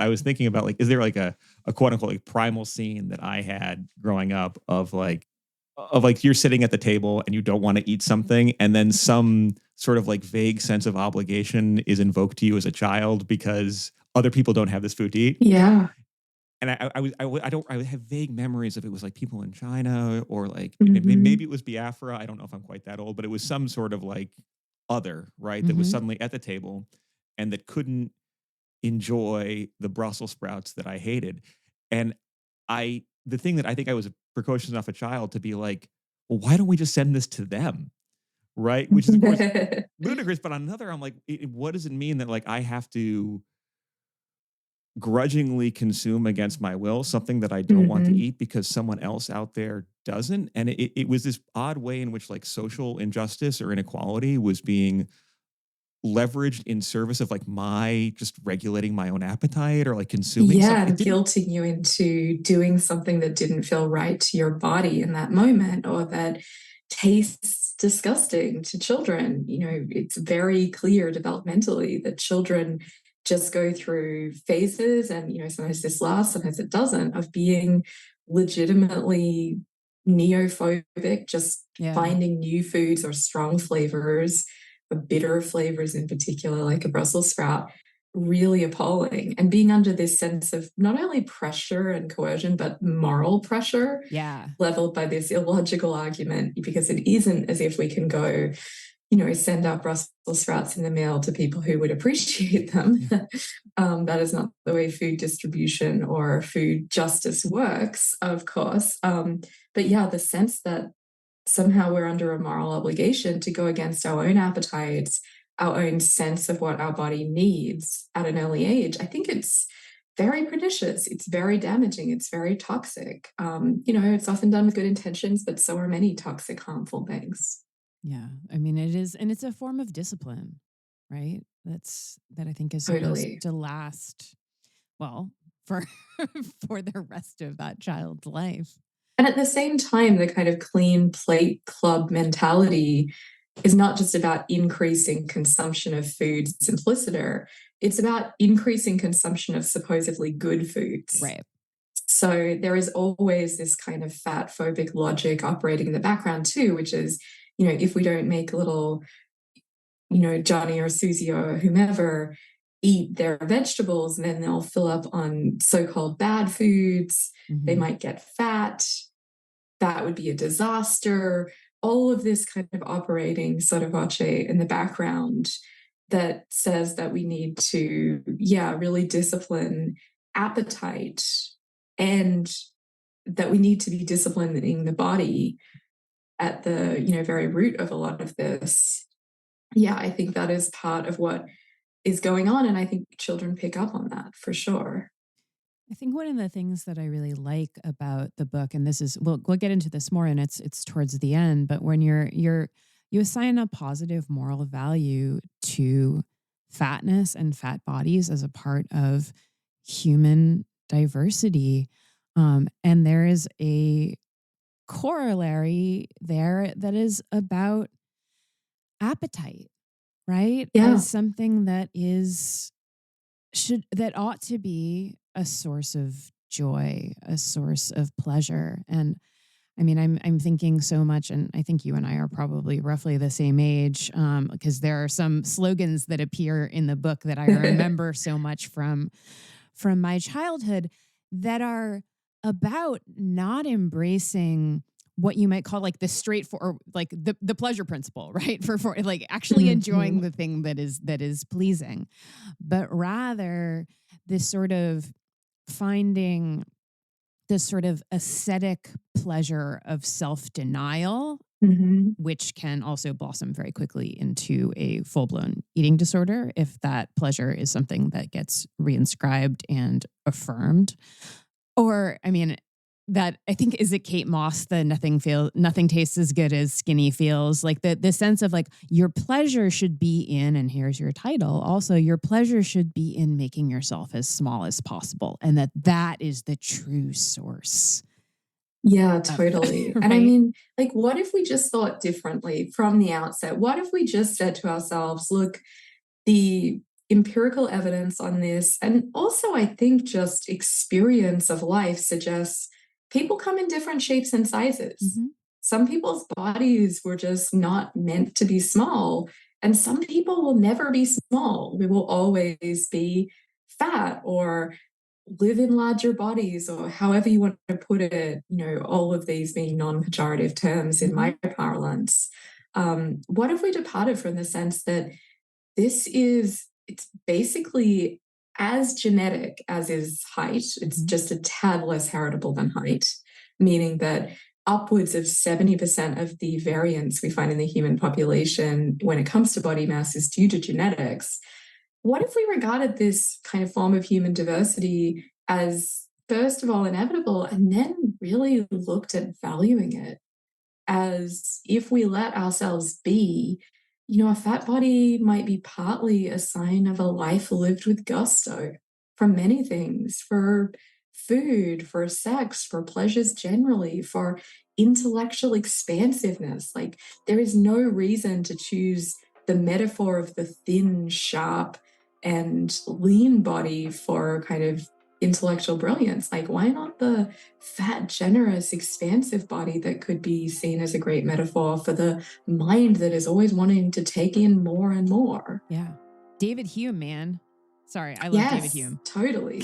I was thinking about like, is there like a quote unquote like primal scene that I had growing up of like you're sitting at the table and you don't want to eat something, and then some sort of like vague sense of obligation is invoked to you as a child because other people don't have this food to eat. Yeah. And I have vague memories of it was like people in China or like Hmm. maybe it was Biafra. I don't know if I'm quite that old, but it was some sort of like other, right? That was Mm-hmm. suddenly at the table and that couldn't enjoy the Brussels sprouts that I hated. And the thing that I think I was precocious enough a child to be like, well, why don't we just send this to them? Right. Which is, of course, ludicrous. But on another, I'm like, what does it mean that like I have to grudgingly consume against my will something that I don't want to Hmm. eat because someone else out there doesn't? And it was this odd way in which like social injustice or inequality was being leveraged in service of like my just regulating my own appetite or like consuming Yeah, something. It and didn't. guilting you into doing something that didn't feel right to your body in that moment, or that tastes disgusting to children. It's very clear developmentally that children just go through phases, and sometimes this lasts, sometimes it doesn't, of being legitimately neophobic, just Yeah. finding new foods or strong flavors, or bitter flavors in particular, like a Brussels sprout, really appalling, and being under this sense of not only pressure and coercion, but moral pressure Yeah. leveled by this illogical argument, because it isn't as if we can go, send out Brussels sprouts in the mail to people who would appreciate them. Yeah. That is not the way food distribution or food justice works, of course. But yeah, the sense that somehow we're under a moral obligation to go against our own appetites, our own sense of what our body needs at an early age, I think it's very pernicious. It's very damaging. It's very toxic. It's often done with good intentions, but so are many toxic, harmful things. Yeah. I mean, it is, and it's a form of discipline, right? That I think is supposed Totally. to last, well, for for the rest of that child's life. And at the same time, the kind of clean plate club mentality is not just about increasing consumption of food simpliciter, it's about increasing consumption of supposedly good foods. Right. So there is always this kind of fat phobic logic operating in the background too, which is, if we don't make little, Johnny or Susie or whomever eat their vegetables, then they'll fill up on so-called bad foods. They Mm-hmm. might get fat. That would be a disaster. All of this kind of operating sotto voce in the background that says that we need to, yeah, really discipline appetite, and that we need to be disciplining the body at the, very root of a lot of this. Yeah, I think that is part of what is going on. And I think children pick up on that for sure. I think one of the things that I really like about the book, and this is we'll get into this more, and it's towards the end, but when you assign a positive moral value to fatness and fat bodies as a part of human diversity, and there is a corollary there that is about appetite, right? Yeah. As something that ought to be a source of joy, a source of pleasure. And I mean, I'm thinking so much, and I think you and I are probably roughly the same age, because there are some slogans that appear in the book that I remember so much from my childhood that are about not embracing what you might call like the straightforward, like the pleasure principle, right? For like actually enjoying Mhm. the thing that is pleasing, but rather this sort of finding this sort of ascetic pleasure of self-denial, Mhm. which can also blossom very quickly into a full-blown eating disorder if that pleasure is something that gets reinscribed and affirmed. Or, I mean, that I think, is it Kate Moss, the nothing tastes as good as skinny feels, like the sense of like your pleasure should be in, and here's your title, also your pleasure should be in making yourself as small as possible, and that is the true source Yeah, of totally. And I right. mean, like, what if we just thought differently from the outset? What if we just said to ourselves, look, the empirical evidence on this, and also I think just experience of life suggests people come in different shapes and sizes. Mhm. Some people's bodies were just not meant to be small, and some people will never be small. We will always be fat or live in larger bodies, or however you want to put it, all of these being non-pejorative terms in my Mhm. parlance. What if we departed from the sense that it's basically as genetic as is height. It's Mhm. just a tad less heritable than height, meaning that upwards of 70% of the variance we find in the human population when it comes to body mass is due to genetics. What if we regarded this kind of form of human diversity as, first of all, inevitable, and then really looked at valuing it as if we let ourselves be, a fat body might be partly a sign of a life lived with gusto from many things, for food, for sex, for pleasures generally, for intellectual expansiveness. Like, there is no reason to choose the metaphor of the thin, sharp, and lean body for kind of intellectual brilliance. Like, why not the fat, generous, expansive body that could be seen as a great metaphor for the mind that is always wanting to take in more and more? Yeah. David Hume, man. Sorry, I love David Yes, Hume. totally.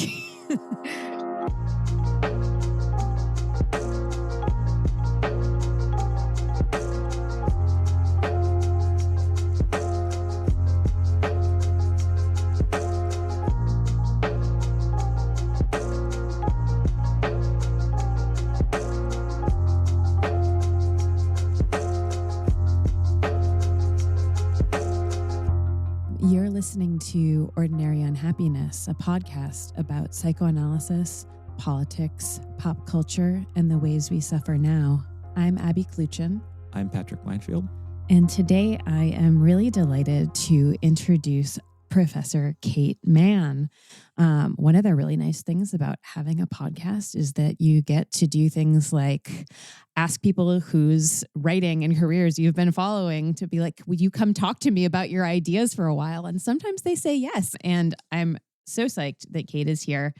You're listening to Ordinary Unhappiness, a podcast about psychoanalysis, politics, pop culture, and the ways we suffer now. I'm Abby Kluchin. I'm Patrick Weinfield. And today I am really delighted to introduce Professor Kate Manne. One of the really nice things about having a podcast is that you get to do things like ask people whose writing and careers you've been following to be like, would you come talk to me about your ideas for a while? And sometimes they say yes. And I'm so psyched that Kate is here.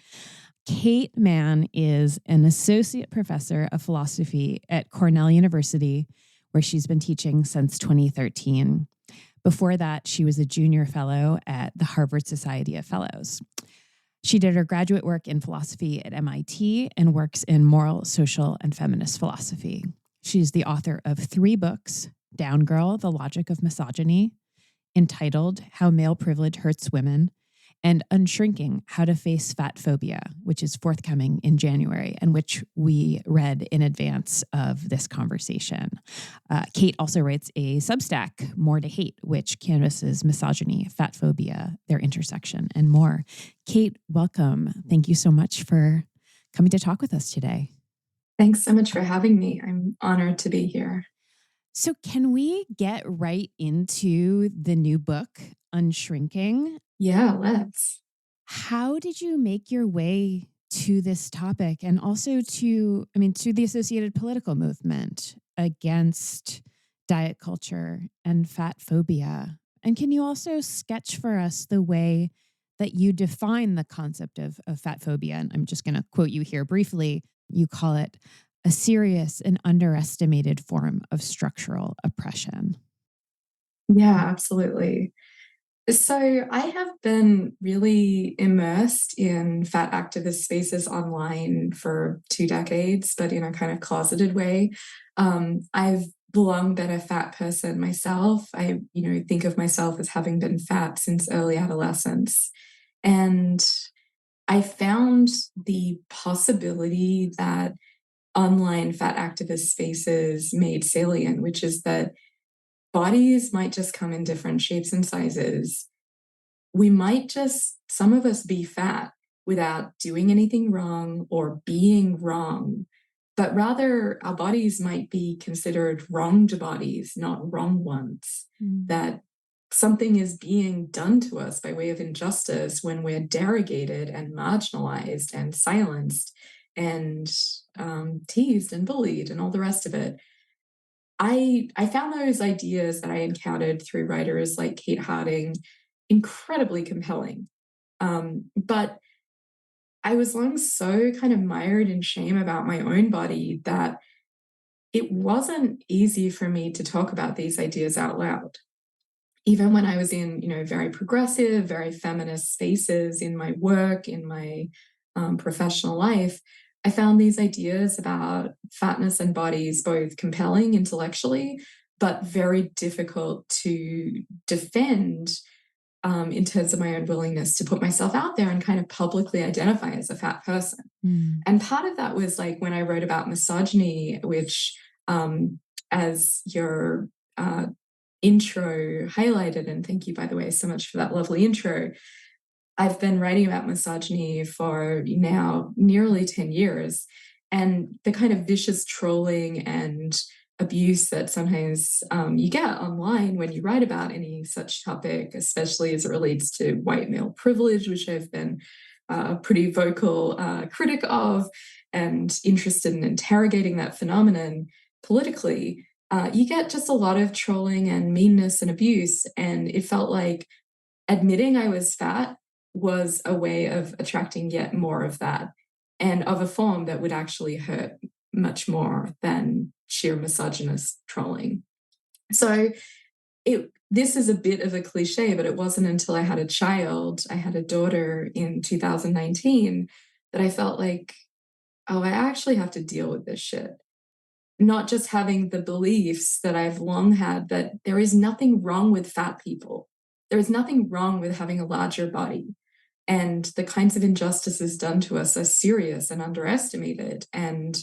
Kate Manne is an associate professor of philosophy at Cornell University, where she's been teaching since 2013. Before that, she was a junior fellow at the Harvard Society of Fellows. She did her graduate work in philosophy at MIT and works in moral, social, and feminist philosophy. She's the author of 3 books: Down Girl, The Logic of Misogyny, entitled How Male Privilege Hurts Women, and Unshrinking, How to Face Fatphobia, which is forthcoming in January and which we read in advance of this conversation. Kate also writes a Substack, More to Hate, which canvasses misogyny, fatphobia, their intersection, and more. Kate, welcome. Thank you so much for coming to talk with us today. Thanks so much for having me. I'm honored to be here. So can we get right into the new book, Unshrinking? Yeah, let's. How did you make your way to this topic and also to the associated political movement against diet culture and fat phobia? And can you also sketch for us the way that you define the concept of fat phobia? And I'm just going to quote you here briefly. You call it a serious and underestimated form of structural oppression. Yeah, absolutely. So I have been really immersed in fat activist spaces online for 2 decades, but in a kind of closeted way. I've long been a fat person myself. I, think of myself as having been fat since early adolescence. And I found the possibility that online fat activist spaces made salient, which is that bodies might just come in different shapes and sizes. We might just, some of us, be fat without doing anything wrong or being wrong, but rather our bodies might be considered wronged bodies, not wrong ones. That something is being done to us by way of injustice when we're derogated and marginalized and silenced and teased and bullied and all the rest of it. I found those ideas that I encountered through writers like Kate Harding incredibly compelling. But I was long so kind of mired in shame about my own body that it wasn't easy for me to talk about these ideas out loud. Even when I was in, very progressive, very feminist spaces in my work, in my professional life, I found these ideas about fatness and bodies both compelling intellectually, but very difficult to defend in terms of my own willingness to put myself out there and kind of publicly identify as a fat person. Mm. And part of that was like when I wrote about misogyny, which, as your intro highlighted, and thank you, by the way, so much for that lovely intro. I've been writing about misogyny for now nearly 10 years. And the kind of vicious trolling and abuse that sometimes you get online when you write about any such topic, especially as it relates to white male privilege, which I've been a pretty vocal critic of and interested in interrogating that phenomenon politically. You get just a lot of trolling and meanness and abuse. And it felt like admitting I was fat was a way of attracting yet more of that, and of a form that would actually hurt much more than sheer misogynist trolling. So this is a bit of a cliche, but it wasn't until I had a child, I had a daughter in 2019, that I felt like, oh, I actually have to deal with this shit. Not just having the beliefs that I've long had that there is nothing wrong with fat people. There is nothing wrong with having a larger body. And the kinds of injustices done to us are serious and underestimated. And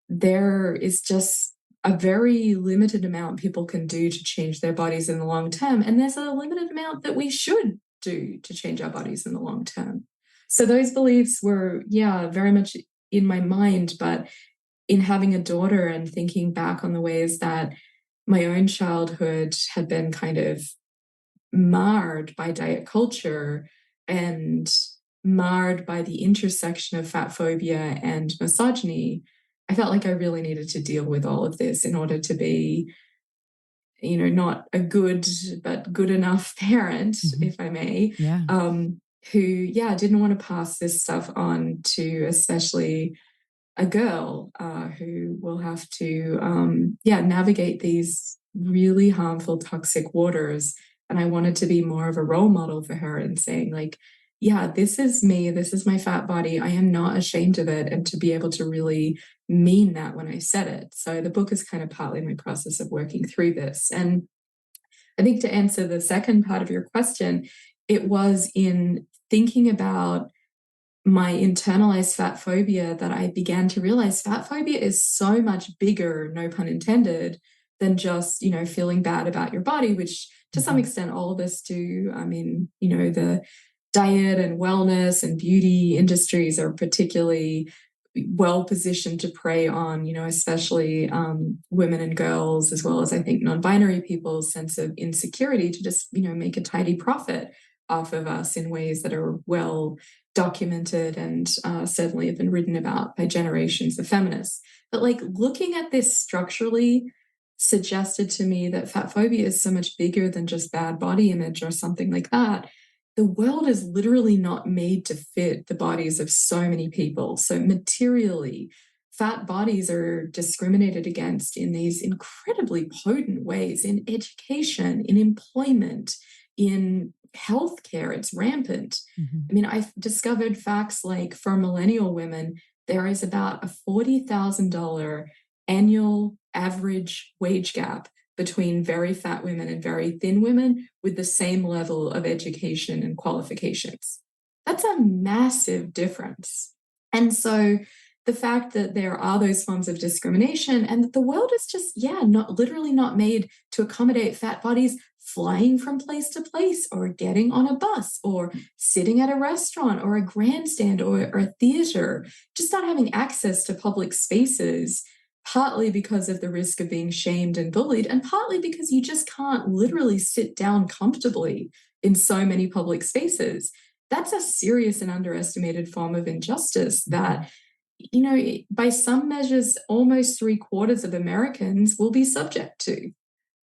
there is just a very limited amount people can do to change their bodies in the long term. And there's a limited amount that we should do to change our bodies in the long term. So those beliefs were, yeah, very much in my mind, but in having a daughter and thinking back on the ways that my own childhood had been kind of marred by diet culture and marred by the intersection of fat phobia and misogyny, I felt like I really needed to deal with all of this in order to be, not a good, but good enough parent, Mhm. if I may, Yeah. who, yeah, didn't want to pass this stuff on to especially a girl who will have to, navigate these really harmful, toxic waters. And I wanted to be more of a role model for her and saying, like, yeah, this is me. This is my fat body. I am not ashamed of it. And to be able to really mean that when I said it. So the book is kind of partly my process of working through this. And I think to answer the second part of your question, it was in thinking about my internalized fat phobia that I began to realize fat phobia is so much bigger, no pun intended, than just, feeling bad about your body, which to some Mhm. extent all of us do. I mean, the diet and wellness and beauty industries are particularly well positioned to prey on, especially women and girls, as well as I think non-binary people's sense of insecurity to just, make a tidy profit off of us in ways that are well documented and certainly have been written about by generations of feminists. But like looking at this structurally suggested to me that fat phobia is so much bigger than just bad body image or something like that. The world is literally not made to fit the bodies of so many people. So materially, fat bodies are discriminated against in these incredibly potent ways in education, in employment, in healthcare. It's rampant. I Mhm. mean, I've discovered facts like for millennial women, there is about a $40,000 annual average wage gap between very fat women and very thin women with the same level of education and qualifications. That's a massive difference. And so the fact that there are those forms of discrimination and that the world is just, yeah, not literally not made to accommodate fat bodies flying from place to place or getting on a bus or sitting at a restaurant or a grandstand or a theater, just not having access to public spaces, partly because of the risk of being shamed and bullied, and partly because you just can't literally sit down comfortably in so many public spaces. That's a serious and underestimated form of injustice Mhm. that, by some measures, almost three quarters of Americans will be subject to.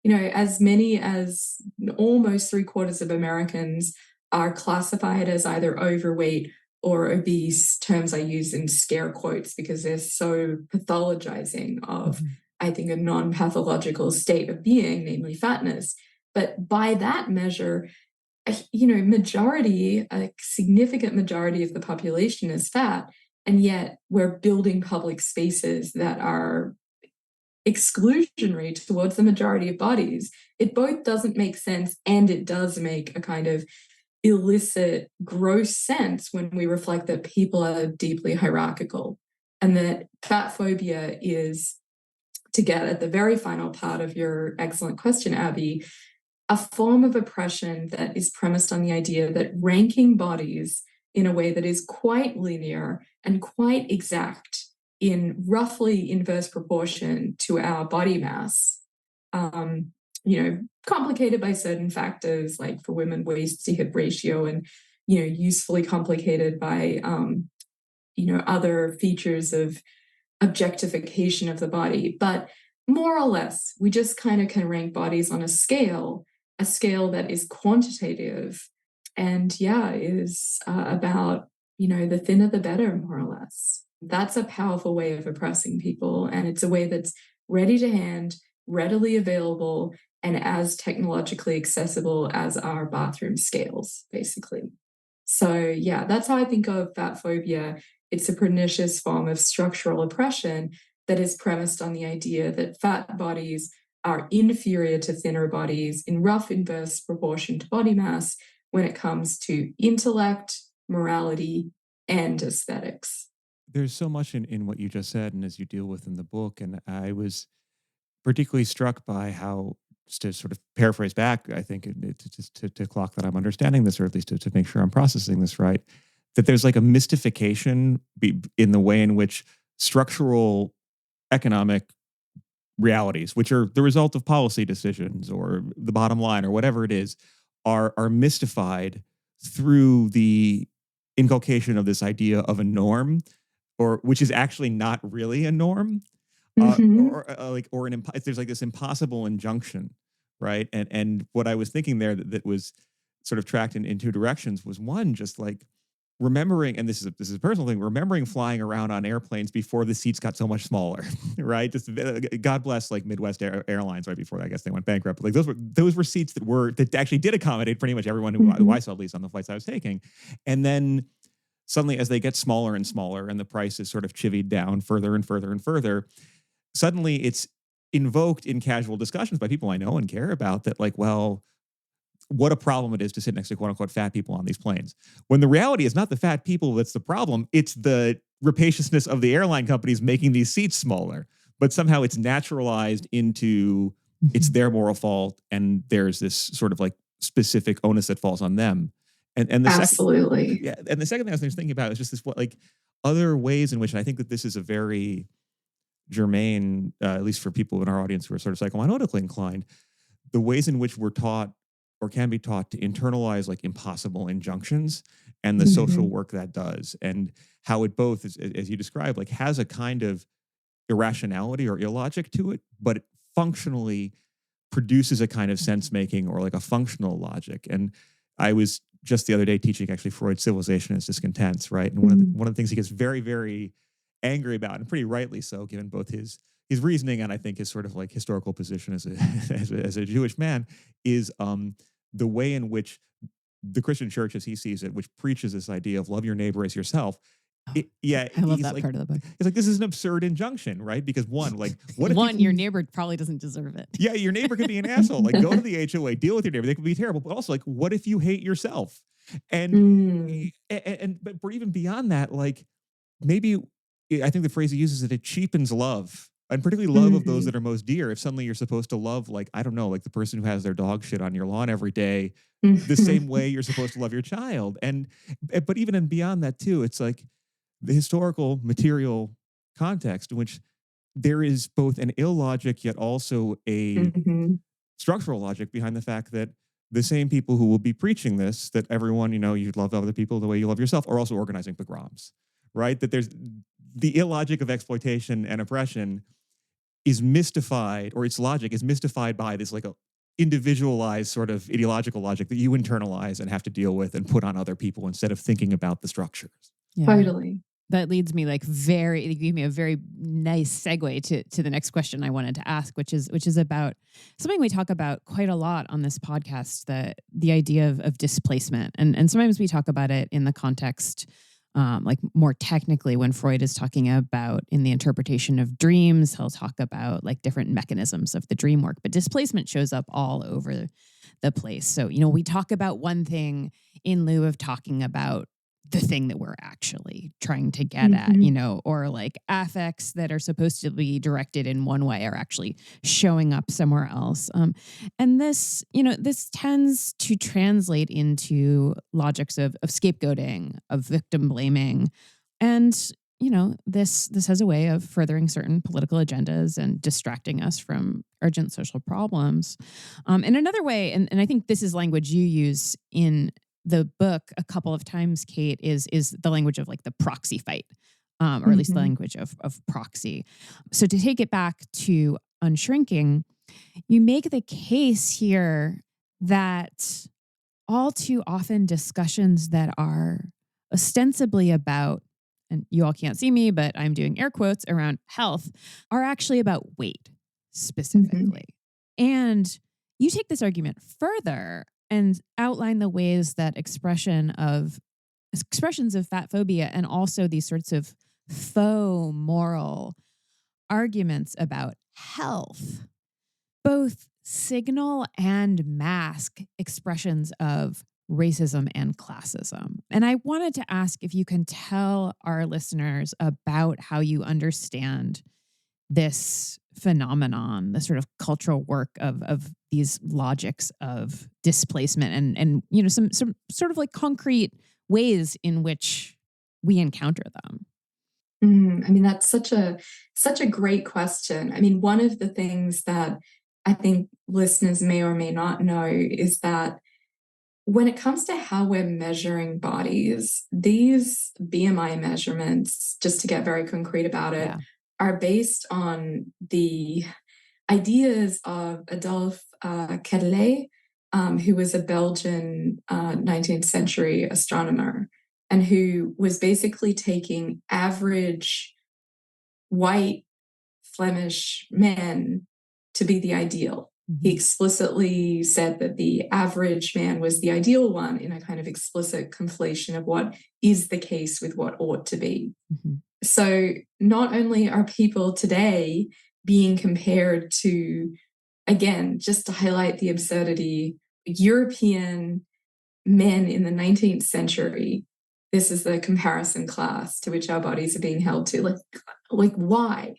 as many as almost 3/4 of Americans are classified as either overweight or obese, terms I use in scare quotes because they're so pathologizing of, Mhm. I think, a non-pathological state of being, namely fatness. But by that measure, majority, a significant majority of the population is fat, and yet we're building public spaces that are exclusionary towards the majority of bodies. It both doesn't make sense and it does make a kind of illicit, gross sense when we reflect that people are deeply hierarchical and that fat phobia is, to get at the very final part of your excellent question, Abby, a form of oppression that is premised on the idea that ranking bodies in a way that is quite linear and quite exact in roughly inverse proportion to our body mass, complicated by certain factors like for women, waist to hip ratio, and, usefully complicated by, other features of objectification of the body. But more or less, we just kind of can rank bodies on a scale that is quantitative and, yeah, is about, the thinner the better, more or less. That's a powerful way of oppressing people. And it's a way that's ready to hand, readily available, and as technologically accessible as our bathroom scales, basically. So, yeah, that's how I think of fat phobia. It's a pernicious form of structural oppression that is premised on the idea that fat bodies are inferior to thinner bodies in rough inverse proportion to body mass when it comes to intellect, morality, and aesthetics. There's so much in what you just said and as you deal with in the book. And I was particularly struck by how, just to sort of paraphrase back, I think, to clock that I'm understanding this, or at least to make sure I'm processing this right, that there's like a mystification in the way in which structural economic realities, which are the result of policy decisions or the bottom line or whatever it is, are mystified through the inculcation of this idea of a norm, or which is actually not really a norm, Mhm. there's like this impossible injunction, right? And what I was thinking there that was sort of tracked in two directions was one, just like remembering, and this is a personal thing, remembering flying around on airplanes before the seats got so much smaller, right? Just God bless like Midwest Airlines right before I guess they went bankrupt. But like those were seats that actually did accommodate pretty much everyone who I Mhm. saw, at least on the flights I was taking, and then suddenly as they get smaller and smaller and the price is sort of chivied down further and further and further, suddenly it's invoked in casual discussions by people I know and care about that, like, well, what a problem it is to sit next to quote unquote fat people on these planes. When the reality is not the fat people that's the problem, it's the rapaciousness of the airline companies making these seats smaller. But somehow it's naturalized into it's Mhm. their moral fault, and there's this sort of like specific onus that falls on them. And the second, Absolutely. yeah, and the second thing I was thinking about is just this what like other ways in which, and I think that this is a very germane, at least for people in our audience who are sort of psychoanalytically inclined, the ways in which we're taught or can be taught to internalize like impossible injunctions and the social Mhm. work that does, and how it both, as you described, like has a kind of irrationality or illogic to it, but it functionally produces a kind of sense making or like a functional logic. And I was just the other day teaching actually Freud's Civilization and Its Discontents, right? And Mhm. one of the things he gets very, very angry about, and pretty rightly so, given both his reasoning and I think his sort of like historical position as a as a Jewish man, is the way in which the Christian church, as he sees it, which preaches this idea of love your neighbor as yourself. Oh, Yeah, I love he's that like, part of the book. it's like this is an absurd injunction, right? Because one, like, what if One, people your neighbor probably doesn't deserve it. yeah, your neighbor could be an asshole. Like, go to the HOA, deal with your neighbor. They could be terrible. But also, like, what if you hate yourself? And Mm. but even beyond that, like maybe I think the phrase he uses it cheapens love. And particularly love of those Mhm. that are most dear. If suddenly you're supposed to love, like, I don't know, like the person who has their dog shit on your lawn every day, the same way you're supposed to love your child. And but even and beyond that too, it's like the historical material context in which there is both an illogic yet also a Mhm. structural logic behind the fact that the same people who will be preaching this, that everyone, you love other people the way you love yourself, are also organizing pogroms, right? That there's the illogic of exploitation and oppression is mystified, or its logic is mystified by this like a individualized sort of ideological logic that you internalize and have to deal with and put on other people instead of thinking about the structures. Yeah. Totally. That leads me you gave me a very nice segue to the next question I wanted to ask, which is about something we talk about quite a lot on this podcast, the idea of displacement. And sometimes we talk about it in the context, like more technically when Freud is talking about in the interpretation of dreams, he'll talk about like different mechanisms of the dream work, but displacement shows up all over the place. So, we talk about one thing in lieu of talking about the thing that we're actually trying to get at, or like affects that are supposed to be directed in one way are actually showing up somewhere else. And this tends to translate into logics of scapegoating, of victim blaming. And, this has a way of furthering certain political agendas and distracting us from urgent social problems. In another way, and I think this is language you use in the book a couple of times, Kate, is the language of like the proxy fight, or at least the language of proxy. So to take it back to Unshrinking, you make the case here that all too often discussions that are ostensibly about, and you all can't see me, but I'm doing air quotes around health, are actually about weight specifically. And you take this argument further and outline the ways that expressions of fat phobia and also these sorts of faux moral arguments about health both signal and mask expressions of racism and classism. And I wanted to ask if you can tell our listeners about how you understand this phenomenon, the sort of cultural work of these logics of displacement and some sort of like concrete ways in which we encounter them. I mean, that's such a great question. I mean, one of the things that I think listeners may or may not know is that when it comes to how we're measuring bodies, these BMI measurements, just to get very concrete about it, are based on the ideas of Adolphe Quetelet, who was a Belgian 19th century astronomer, and who was basically taking average white Flemish men to be the ideal. He explicitly said that the average man was the ideal one in a kind of explicit conflation of what is the case with what ought to be. So not only are people today being compared to, again, just to highlight the absurdity, European men in the 19th century, this is the comparison class to which our bodies are being held to. Like why?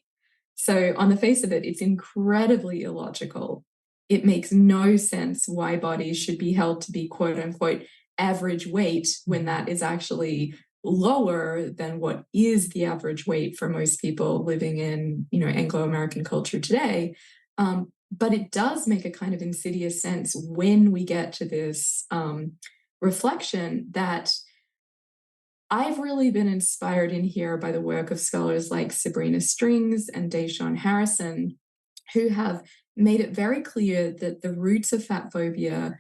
So on the face of it, it's incredibly illogical. It makes no sense why bodies should be held to be quote unquote average weight when that is actually lower than what is the average weight for most people living in, Anglo-American culture today. But it does make a kind of insidious sense when we get to this reflection that I've really been inspired in here by the work of scholars like Sabrina Strings and Deshawn Harrison, who have made it very clear that the roots of fat phobia,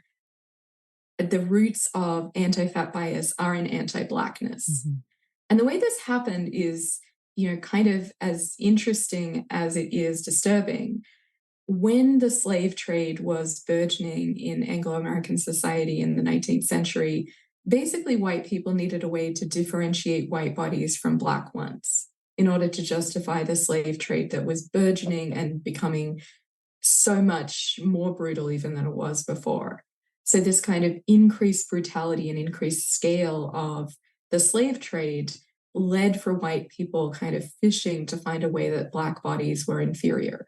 the roots of anti-fat bias are in anti-Blackness. And the way this happened is, kind of as interesting as it is disturbing. When the slave trade was burgeoning in Anglo-American society in the 19th century, basically white people needed a way to differentiate white bodies from Black ones in order to justify the slave trade that was burgeoning and becoming so much more brutal even than it was before. So this kind of increased brutality and increased scale of the slave trade led for white people kind of fishing to find a way that Black bodies were inferior.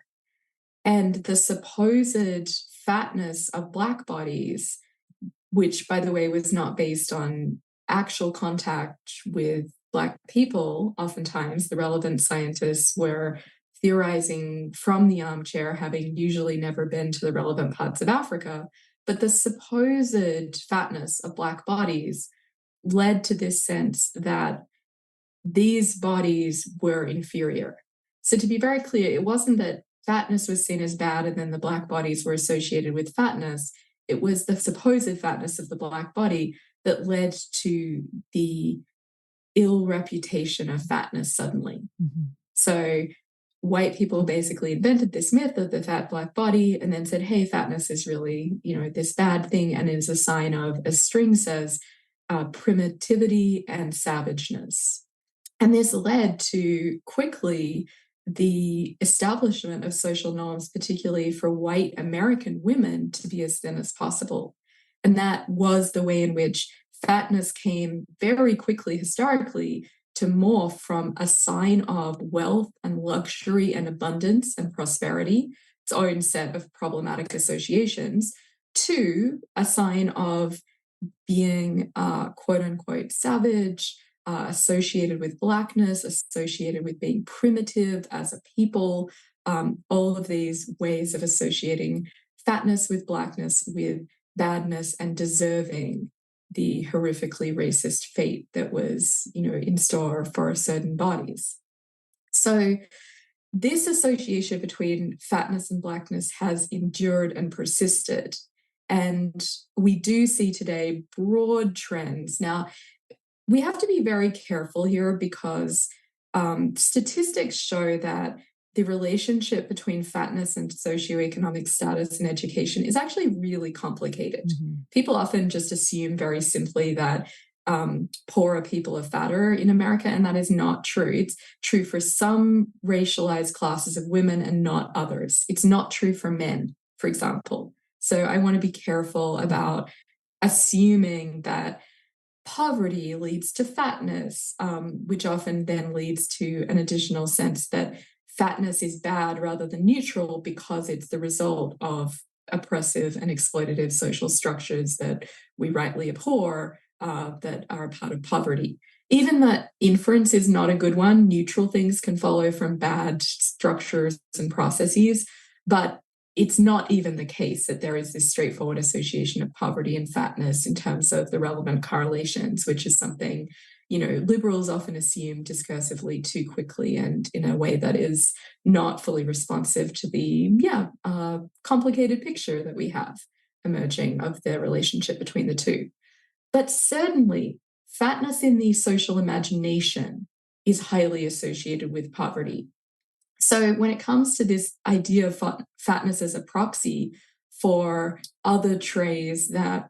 And the supposed fatness of Black bodies, which, by the way, was not based on actual contact with Black people, oftentimes the relevant scientists were theorizing from the armchair, having usually never been to the relevant parts of Africa. But the supposed fatness of Black bodies led to this sense that these bodies were inferior. So to be very clear, it wasn't that fatness was seen as bad and then the Black bodies were associated with fatness, it was the supposed fatness of the Black body that led to the ill reputation of fatness suddenly. Mhm. So white people basically invented this myth of the fat Black body and then said, hey, fatness is really, this bad thing and is a sign of, as String says, primitivity and savageness. And this led to quickly the establishment of social norms, particularly for white American women, to be as thin as possible. And that was the way in which fatness came very quickly historically to morph from a sign of wealth and luxury and abundance and prosperity, its own set of problematic associations, to a sign of being quote unquote savage, associated with Blackness, associated with being primitive as a people, all of these ways of associating fatness with Blackness, with badness, and deserving the horrifically racist fate that was, in store for certain bodies. So this association between fatness and Blackness has endured and persisted. And we do see today broad trends. Now, we have to be very careful here because statistics show that the relationship between fatness and socioeconomic status and education is actually really complicated. Mhm. People often just assume very simply that poorer people are fatter in America, and that is not true. It's true for some racialized classes of women and not others. It's not true for men, for example. So I want to be careful about assuming that poverty leads to fatness, which often then leads to an additional sense that fatness is bad rather than neutral because it's the result of oppressive and exploitative social structures that we rightly abhor, that are a part of poverty. Even that inference is not a good one. Neutral things can follow from bad structures and processes, but it's not even the case that there is this straightforward association of poverty and fatness in terms of the relevant correlations, which is something, liberals often assume discursively too quickly and in a way that is not fully responsive to the, complicated picture that we have emerging of the relationship between the two. But certainly, fatness in the social imagination is highly associated with poverty. So when it comes to this idea of fatness as a proxy for other traits that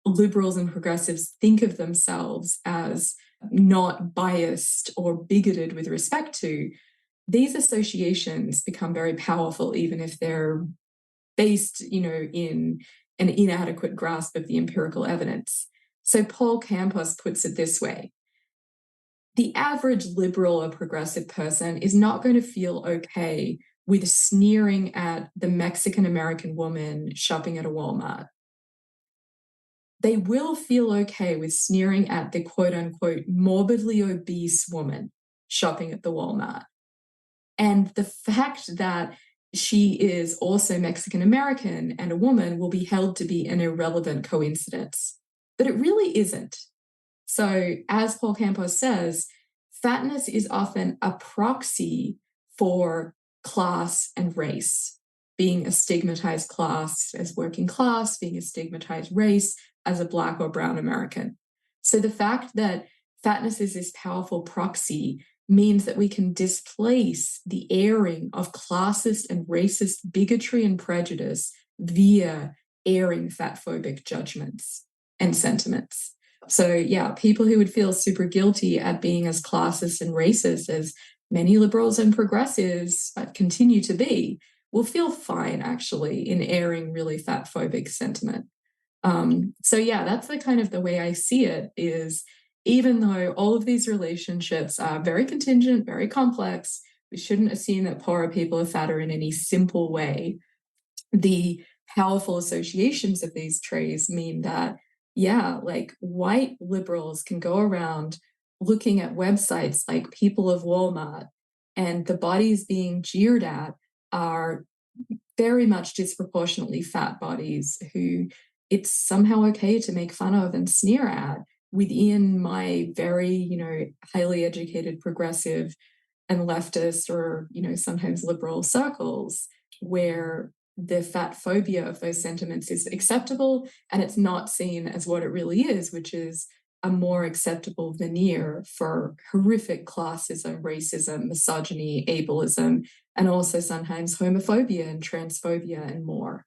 liberals and progressives think of themselves as not biased or bigoted with respect to, these associations become very powerful, even if they're based, in an inadequate grasp of the empirical evidence. So Paul Campos puts it this way: the average liberal or progressive person is not going to feel okay with sneering at the Mexican American woman shopping at a Walmart. They will feel okay with sneering at the quote unquote morbidly obese woman shopping at the Walmart. And the fact that she is also Mexican American and a woman will be held to be an irrelevant coincidence. But it really isn't. So, as Paul Campos says, fatness is often a proxy for class and race, being a stigmatized class as working class, being a stigmatized race as a Black or brown American. So the fact that fatness is this powerful proxy means that we can displace the airing of classist and racist bigotry and prejudice via airing fatphobic judgments and sentiments. So yeah, people who would feel super guilty at being as classist and racist as many liberals and progressives continue to be will feel fine actually in airing really fatphobic sentiment. So yeah, that's the kind of the way I see it is, even though all of these relationships are very contingent, very complex, we shouldn't assume that poorer people are fatter in any simple way. The powerful associations of these traits mean that, yeah, like white liberals can go around looking at websites like People of Walmart, and the bodies being jeered at are very much disproportionately fat bodies who it's somehow okay to make fun of and sneer at within my very, highly educated progressive and leftist or, sometimes liberal circles where the fat phobia of those sentiments is acceptable and it's not seen as what it really is, which is a more acceptable veneer for horrific classism, racism, misogyny, ableism, and also sometimes homophobia and transphobia and more.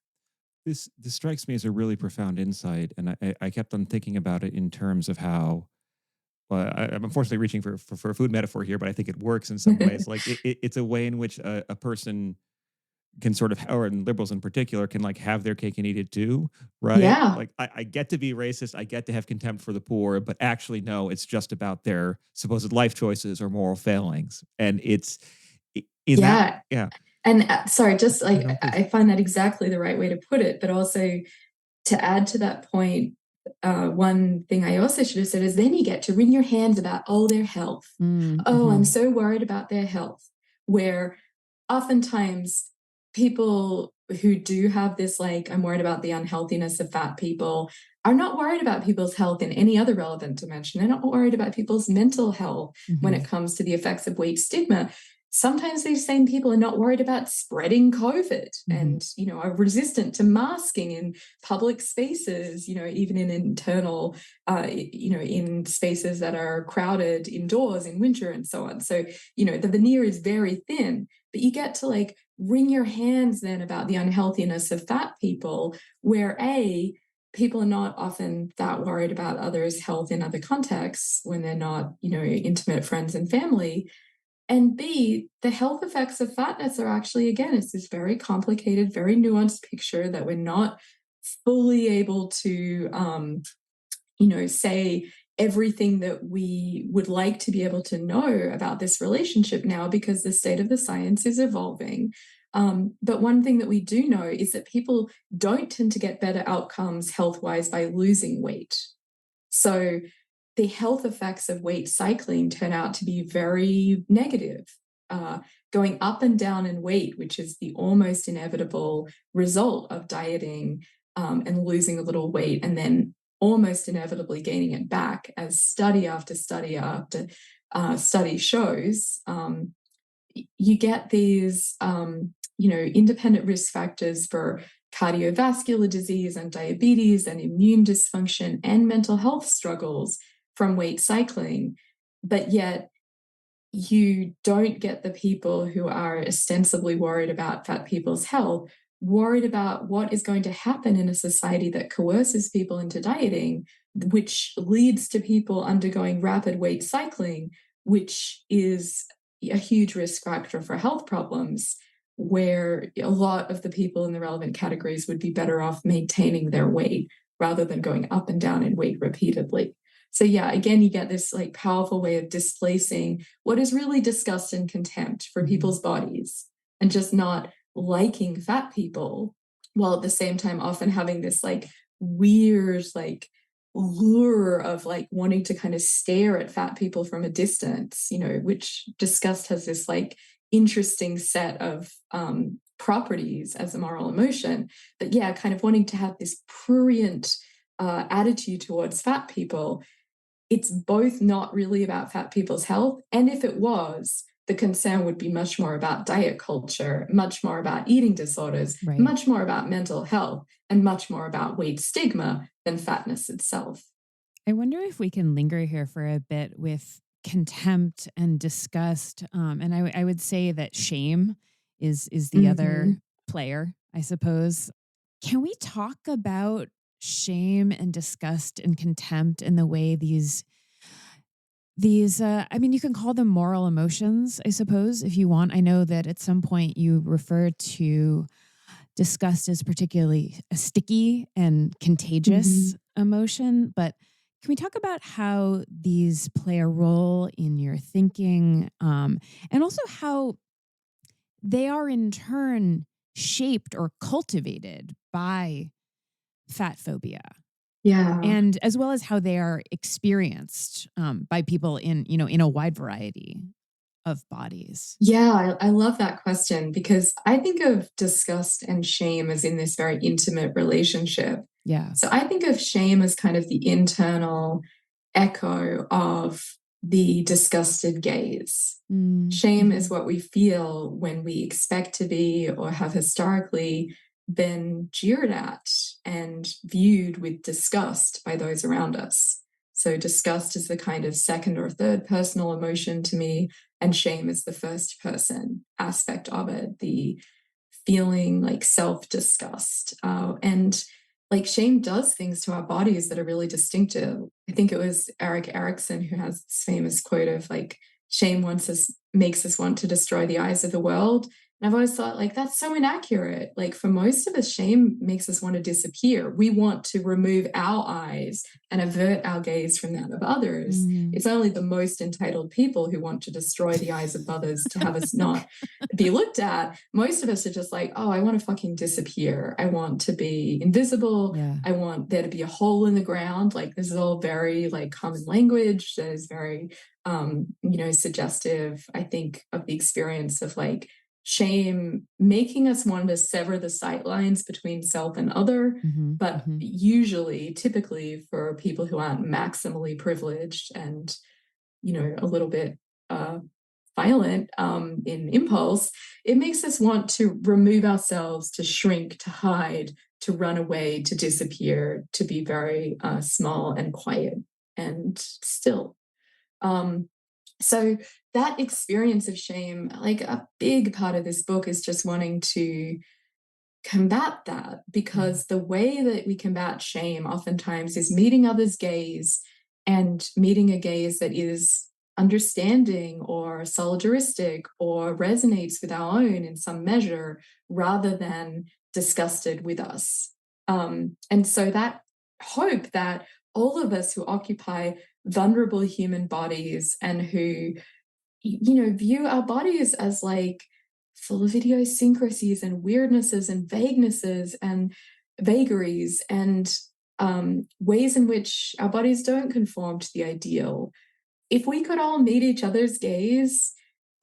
This strikes me as a really profound insight, and I kept on thinking about it in terms of how. Well, I'm unfortunately reaching for a food metaphor here, but I think it works in some ways. Like it's a way in which a person can sort of, or in liberals in particular, can like have their cake and eat it too, right? Yeah. Like I get to be racist, I get to have contempt for the poor, but actually, no, it's just about their supposed life choices or moral failings, and it's in that, Yeah. yeah. And sorry, just No, like no, please. I find that exactly the right way to put it. But also to add to that point, one thing I also should have said is then you get to wring your hands about, oh, their health. Oh, I'm Mm-hmm. so worried about their health. Where oftentimes people who do have this, like, I'm worried about the unhealthiness of fat people, are not worried about people's health in any other relevant dimension. They're not worried about people's mental health when Mm-hmm. it comes to the effects of weight stigma. Sometimes these same people are not worried about spreading COVID Mm-hmm. and, are resistant to masking in public spaces, even in internal, in spaces that are crowded indoors in winter and so on. So, the veneer is very thin, but you get to like wring your hands then about the unhealthiness of fat people, where people are not often that worried about others' health in other contexts when they're not, intimate friends and family. And B, the health effects of fatness are actually, again, it's this very complicated, very nuanced picture that we're not fully able to, say everything that we would like to be able to know about this relationship now because the state of the science is evolving. But one thing that we do know is that people don't tend to get better outcomes health wise by losing weight. So the health effects of weight cycling turn out to be very negative. Uh, Going up and down in weight, which is the almost inevitable result of dieting and losing a little weight, and then almost inevitably gaining it back, as study after study after study shows. You get these, independent risk factors for cardiovascular disease and diabetes and immune dysfunction and mental health struggles from weight cycling. But yet, you don't get the people who are ostensibly worried about fat people's health, worried about what is going to happen in a society that coerces people into dieting, which leads to people undergoing rapid weight cycling, which is a huge risk factor for health problems, where a lot of the people in the relevant categories would be better off maintaining their weight rather than going up and down in weight repeatedly. So yeah, again, you get this like powerful way of displacing what is really disgust and contempt for Mm-hmm. people's bodies and just not liking fat people, while at the same time often having this like weird like lure of like wanting to kind of stare at fat people from a distance, which disgust has this like interesting set of properties as a moral emotion. But yeah, kind of wanting to have this prurient attitude towards fat people. It's both not really about fat people's health. And if it was, the concern would be much more about diet culture, much more about eating disorders, Right. much more about mental health, and much more about weight stigma than fatness itself. I wonder if we can linger here for a bit with contempt and disgust. And I would say that shame is the other Mhm. player, I suppose. Can we talk about shame and disgust and contempt and the way these I mean, you can call them moral emotions, I suppose, if you want. I know that at some point you refer to disgust as particularly a sticky and contagious Mhm. emotion, but can we talk about how these play a role in your thinking, and also how they are in turn shaped or cultivated by fat phobia? Yeah. And as well as how they are experienced by people in a wide variety of bodies. Yeah, I love that question because I think of disgust and shame as in this very intimate relationship. Yeah. So I think of shame as kind of the internal echo of the disgusted gaze. Mm, Shame is mhm. what we feel when we expect to be or have historically been jeered at and viewed with disgust by those around us. So, disgust is the kind of second or third personal emotion to me, and shame is the first person aspect of it, the feeling like self disgust. And like shame does things to our bodies that are really distinctive. I think it was Eric Erickson who has this famous quote of like, shame makes us want to destroy the eyes of the world. And I've always thought like that's so inaccurate. Like for most of us, shame makes us want to disappear. We want to remove our eyes and avert our gaze from that of others. Mhm. It's only the most entitled people who want to destroy the eyes of others to have us not be looked at. Most of us are just like, oh, I want to fucking disappear. I want to be invisible. Yeah. I want there to be a hole in the ground. Like this is all very like common language that is very suggestive, I think, of the experience of like shame making us want to sever the sight lines between self and other. Mhm, But mhm. usually, typically for people who aren't maximally privileged and, a little bit uh, violent in impulse, it makes us want to remove ourselves, to shrink, to hide, to run away, to disappear, to be very small and quiet and still. Um, so that experience of shame, like a big part of this book is just wanting to combat that Yeah. because the way that we combat shame oftentimes is meeting others' gaze and meeting a gaze that is understanding or solidaristic or resonates with our own in some measure rather than disgusted with us. And so that hope that all of us who occupy vulnerable human bodies and who view our bodies as like full of idiosyncrasies and weirdnesses and vaguenesses and vagaries and ways in which our bodies don't conform to the ideal. If we could all meet each other's gaze,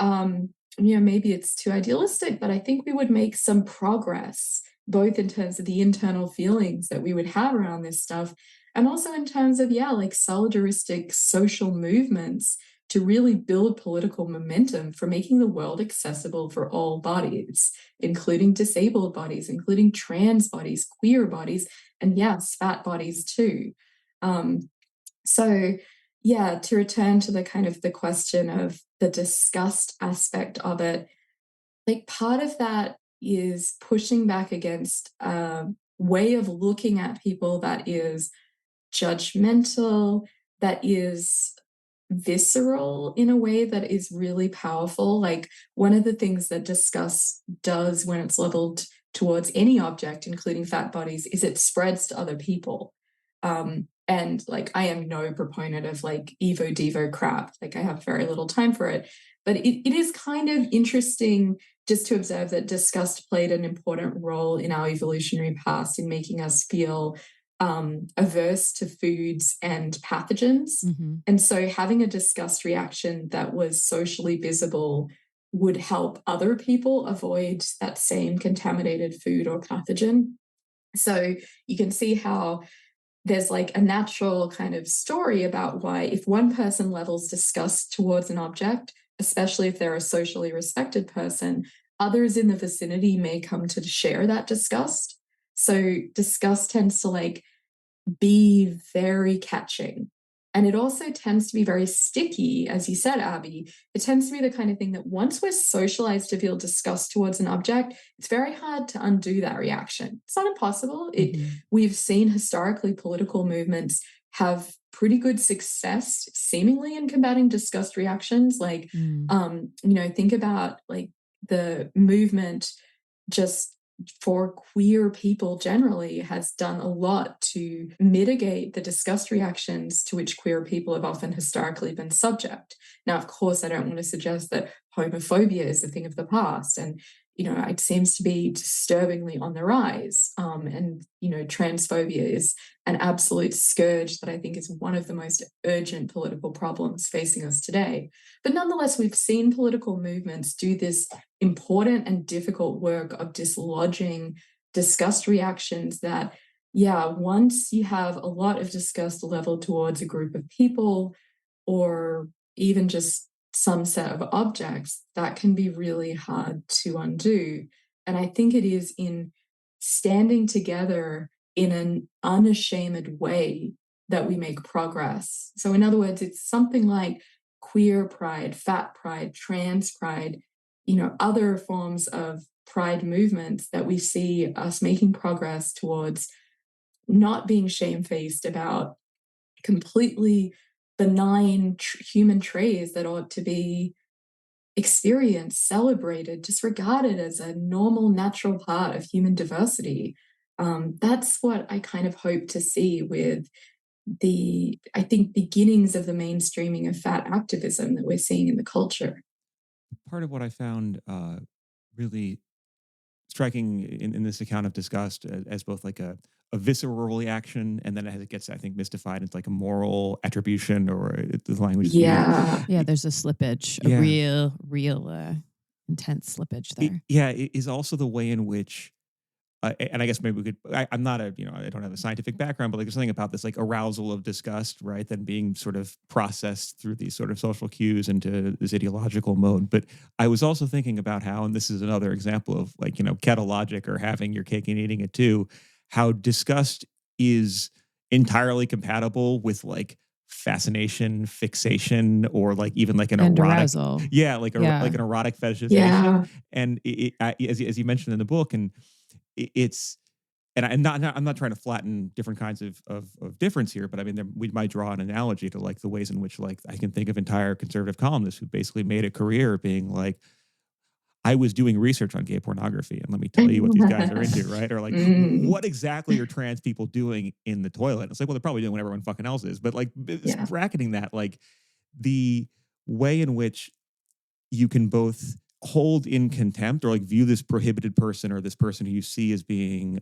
maybe it's too idealistic, but I think we would make some progress, both in terms of the internal feelings that we would have around this stuff, and also in terms of, yeah, like solidaristic social movements to really build political momentum for making the world accessible for all bodies, including disabled bodies, including trans bodies, queer bodies, and yes, fat bodies too. Um, so, yeah, to return to the kind of the question of the disgust aspect of it, like part of that is pushing back against a way of looking at people that is judgmental, that is visceral in a way that is really powerful. Like one of the things that disgust does when it's leveled towards any object, including fat bodies, is it spreads to other people. And like I am no proponent of like Evo Devo crap. Like I have very little time for it. But it is kind of interesting just to observe that disgust played an important role in our evolutionary past in making us feel averse to foods and pathogens. Mhm. And so having a disgust reaction that was socially visible would help other people avoid that same contaminated food or pathogen. So you can see how there's like a natural kind of story about why if one person levels disgust towards an object, especially if they're a socially respected person, others in the vicinity may come to share that disgust. So disgust tends to like be very catching. And it also tends to be very sticky, as you said, Abby. It tends to be the kind of thing that once we're socialized to feel disgust towards an object, it's very hard to undo that reaction. It's not impossible. Mhm. We've seen historically political movements have pretty good success, seemingly in combating disgust reactions. Like, Mm. think about like the movement just for queer people generally has done a lot to mitigate the disgust reactions to which queer people have often historically been subject. Now, of course, I don't want to suggest that homophobia is a thing of the past. And, it seems to be disturbingly on the rise. And transphobia is an absolute scourge that I think is one of the most urgent political problems facing us today. But nonetheless, we've seen political movements do this important and difficult work of dislodging disgust reactions that, yeah, once you have a lot of disgust leveled towards a group of people or even just some set of objects, that can be really hard to undo. And I think it is in standing together in an unashamed way that we make progress. So, in other words, it's something like queer pride, fat pride, trans pride, other forms of pride movements that we see us making progress towards not being shamefaced about completely benign human traits that ought to be experienced, celebrated, just regarded as a normal, natural part of human diversity. That's what I kind of hope to see with I think, beginnings of the mainstreaming of fat activism that we're seeing in the culture. Part of what I found really striking in this account of disgust as both like a visceral reaction, and then as it gets, I think, mystified into like a moral attribution, or the language is used. Yeah. Yeah, there's a slippage, a Yeah. real intense slippage there. Yeah, it is also the way in which and I guess maybe we could. I'm not a, I don't have a scientific background, but like there's something about this like arousal of disgust, right? Then being sort of processed through these sort of social cues into this ideological mode. But I was also thinking about how, and this is another example of like, kettle logic or having your cake and eating it too, how disgust is entirely compatible with like fascination, fixation, or like even like an And erotic, arousal. yeah, like Yeah. like an erotic fetishization. Yeah. And as you mentioned in the book, and it's and I'm not trying to flatten different kinds of difference here, but I mean we might draw an analogy to like the ways in which like I can think of entire conservative columnists who basically made a career being like, I was doing research on gay pornography, and let me tell you what these guys are into, right? Or like, Mm, what exactly are trans people doing in the toilet? It's like, well, they're probably doing what everyone fucking else is, but like yeah. bracketing that, like the way in which you can both hold in contempt or like view this prohibited person or this person who you see as being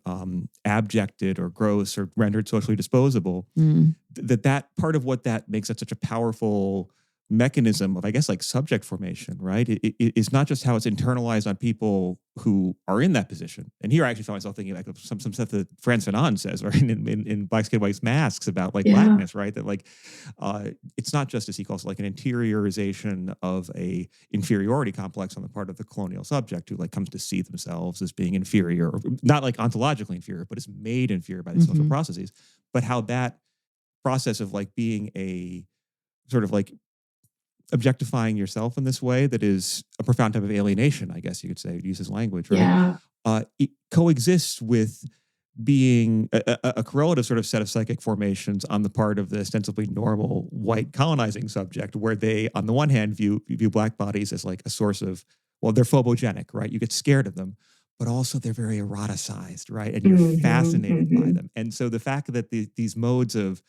abjected or gross or rendered socially disposable, Mm. that part of what that makes it such a powerful mechanism of, I guess, like subject formation, right? It's not just how it's internalized on people who are in that position. And here I actually found myself thinking like of some stuff that Frantz Fanon says, right, in Black Skin, White Masks about like Yeah. blackness, right? That like it's not just, as he calls it, like an interiorization of a inferiority complex on the part of the colonial subject who like comes to see themselves as being inferior, or not like ontologically inferior, but is made inferior by these social Mhm. processes. But how that process of like being a sort of like objectifying yourself in this way that is a profound type of alienation, I guess you could say, to use his language, right? Yeah. It coexists with being a correlative sort of set of psychic formations on the part of the ostensibly normal white colonizing subject, where they, on the one hand, view black bodies as like a source of, well, they're phobogenic, right? You get scared of them, but also they're very eroticized, right? And you're Mhm, fascinated by mhm. them. And so the fact that these modes of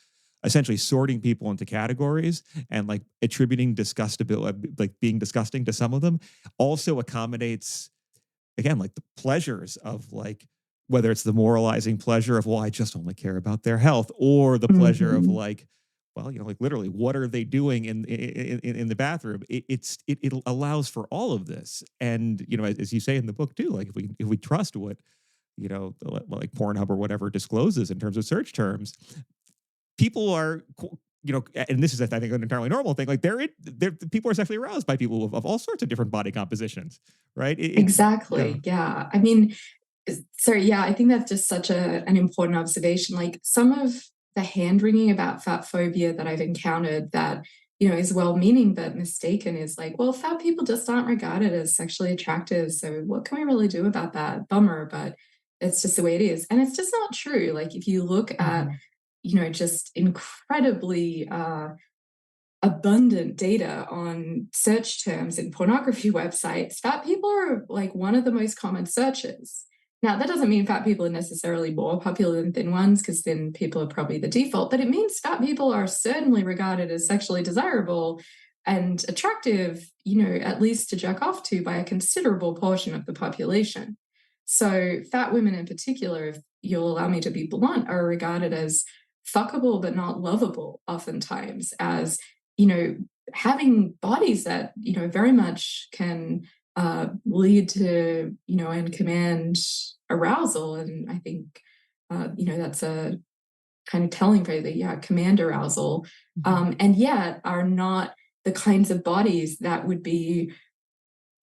essentially sorting people into categories and like attributing disgustability, like being disgusting to some of them, also accommodates, again, like the pleasures of like, whether it's the moralizing pleasure of, well, I just only care about their health, or the pleasure of Mhm. like, well, like literally, what are they doing in the bathroom? It allows for all of this, and as you say in the book too, like if we trust what like Pornhub or whatever discloses in terms of search terms, people are and this is, I think, an entirely normal thing. Like they're people are sexually aroused by people of all sorts of different body compositions, right? Yeah. Exactly. Yeah. I mean, sorry, yeah, I think that's just such an important observation. Like some of the hand wringing about fat phobia that I've encountered that, is well meaning but mistaken is like, well, fat people just aren't regarded as sexually attractive. So what can we really do about that? Bummer, but it's just the way it is. And it's just not true. Like if you look at, just incredibly abundant data on search terms in pornography websites, fat people are like one of the most common searches. Now, that doesn't mean fat people are necessarily more popular than thin ones, because thin people are probably the default, but it means fat people are certainly regarded as sexually desirable and attractive, at least to jerk off to by a considerable portion of the population. So, fat women in particular, if you'll allow me to be blunt, are regarded as fuckable but not lovable, oftentimes, as you know, having bodies that, very much can lead to, and command arousal. And I think, that's a kind of telling phrase that, yeah, command arousal, Mhm. and yet are not the kinds of bodies that would be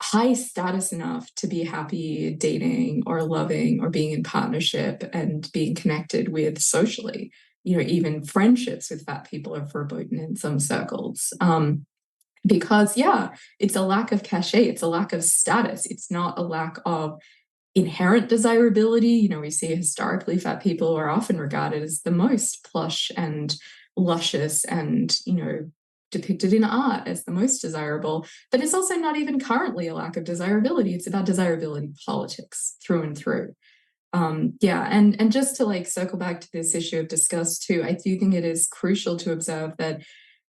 high status enough to be happy dating or loving or being in partnership and being connected with socially. You know, even friendships with fat people are verboten in some circles. Because, yeah, it's a lack of cachet, it's a lack of status, it's not a lack of inherent desirability. You know, we see historically fat people are often regarded as the most plush and luscious and, you know, depicted in art as the most desirable. But it's also not even currently a lack of desirability. It's about desirability politics through and through. Yeah, and just to like circle back to this issue of disgust too, I do think it is crucial to observe that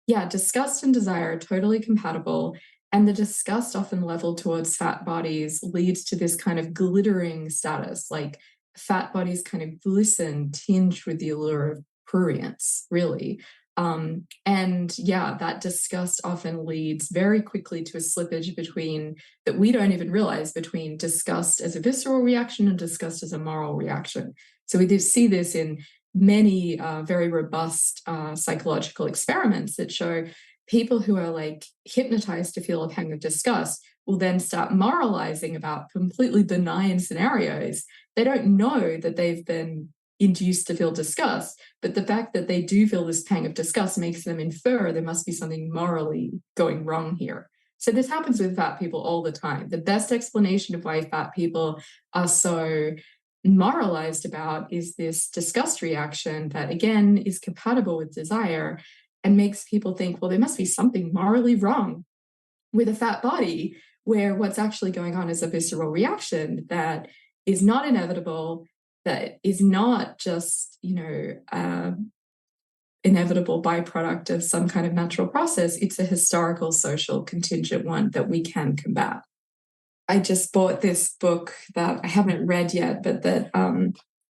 yeah, disgust and desire are totally compatible. And the disgust often leveled towards fat bodies leads to this kind of glittering status, like fat bodies kind of glisten, tinged with the allure of prurience, really. And yeah, that disgust often leads very quickly to a slippage between that we don't even realize between disgust as a visceral reaction and disgust as a moral reaction. So we do see this in many very robust psychological experiments that show people who are like hypnotized to feel a pang of disgust will then start moralizing about completely benign scenarios. They don't know that they've been induced to feel disgust, but the fact that they do feel this pang of disgust makes them infer there must be something morally going wrong here. So this happens with fat people all the time. The best explanation of why fat people are so moralized about is this disgust reaction that again is compatible with desire and makes people think, well, there must be something morally wrong with a fat body, where what's actually going on is a visceral reaction that is not inevitable, that is not just, you know, inevitable byproduct of some kind of natural process. It's a historical, social, contingent one that we can combat. I just bought this book that I haven't read yet, but that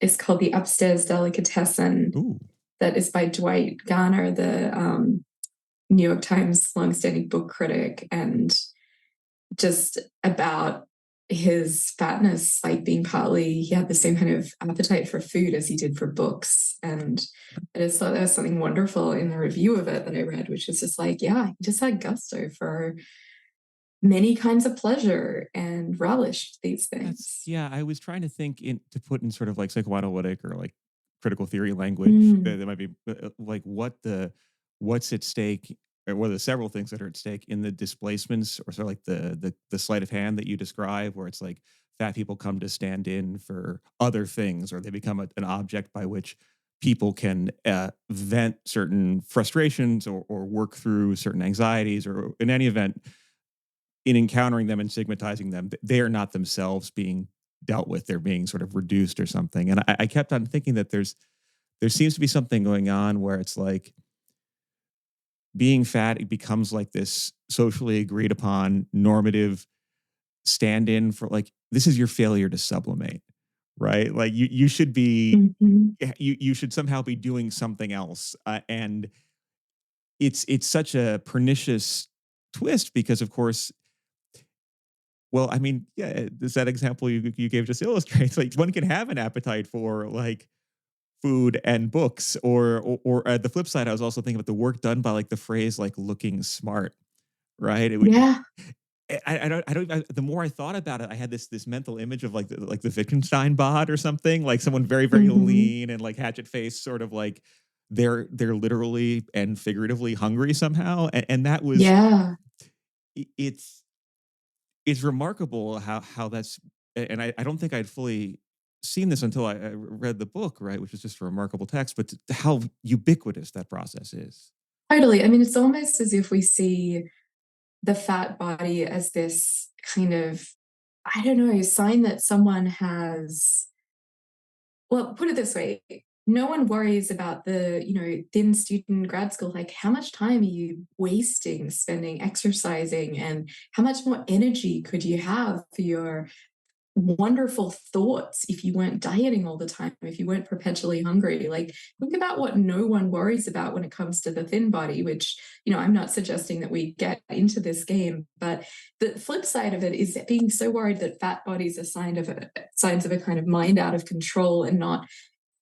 is called The Upstairs Delicatessen, Ooh. that is by Dwight Garner, the New York Times longstanding book critic, and just about his fatness, like being partly, he had the same kind of appetite for food as he did for books. And I just thought there was something wonderful in the review of it that I read, which was just like, yeah, he just had gusto for many kinds of pleasure and relished these That's things. yeah, I was trying to think in to put in sort of like psychoanalytic or like critical theory language Mm, that might be like what's at stake or what are the several things that are at stake in the displacements or sort of like the sleight of hand that you describe where it's like fat people come to stand in for other things or they become an object by which people can vent certain frustrations or work through certain anxieties or in any event in encountering them and stigmatizing them, they are not themselves being dealt with. They're being sort of reduced or something. And I kept on thinking that there seems to be something going on where it's like being fat, it becomes like this socially agreed upon normative stand-in for like this is your failure to sublimate, right? Like you should be mhm. you should somehow be doing something else, and it's such a pernicious twist because of course well, I mean, yeah, does that example you gave just illustrates like one can have an appetite for like food and books, or at the flip side, I was also thinking about the work done by like the phrase like looking smart, right? It would. Yeah. The more I thought about it, I had this mental image of like the Wittgenstein bod or something, like someone very very Mhm. lean and like hatchet face, sort of like they're literally and figuratively hungry somehow, and that was Yeah. it's remarkable how that's and I don't think I'd fully seen this until I read the book, right, which is just a remarkable text, but how ubiquitous that process is. Totally. I mean, it's almost as if we see the fat body as this kind of, I don't know, sign that someone has, well, put it this way. No one worries about the, you know, thin student in grad school. Like, how much time are you wasting spending exercising, and how much more energy could you have for your wonderful thoughts if you weren't dieting all the time, if you weren't perpetually hungry? Like, think about what no one worries about when it comes to the thin body, which, you know, I'm not suggesting that we get into this game, but the flip side of it is being so worried that fat bodies are signs of a kind of mind out of control and not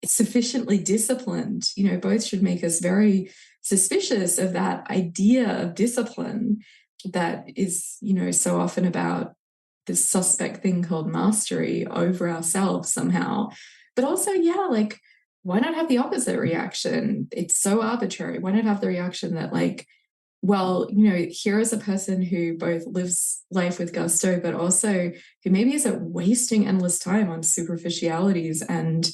sufficiently disciplined. You know, both should make us very suspicious of that idea of discipline that is, so often about this suspect thing called mastery over ourselves somehow. But also, yeah, like, why not have the opposite reaction? It's so arbitrary. Why not have the reaction that, like, well, here is a person who both lives life with gusto, but also who maybe isn't wasting endless time on superficialities and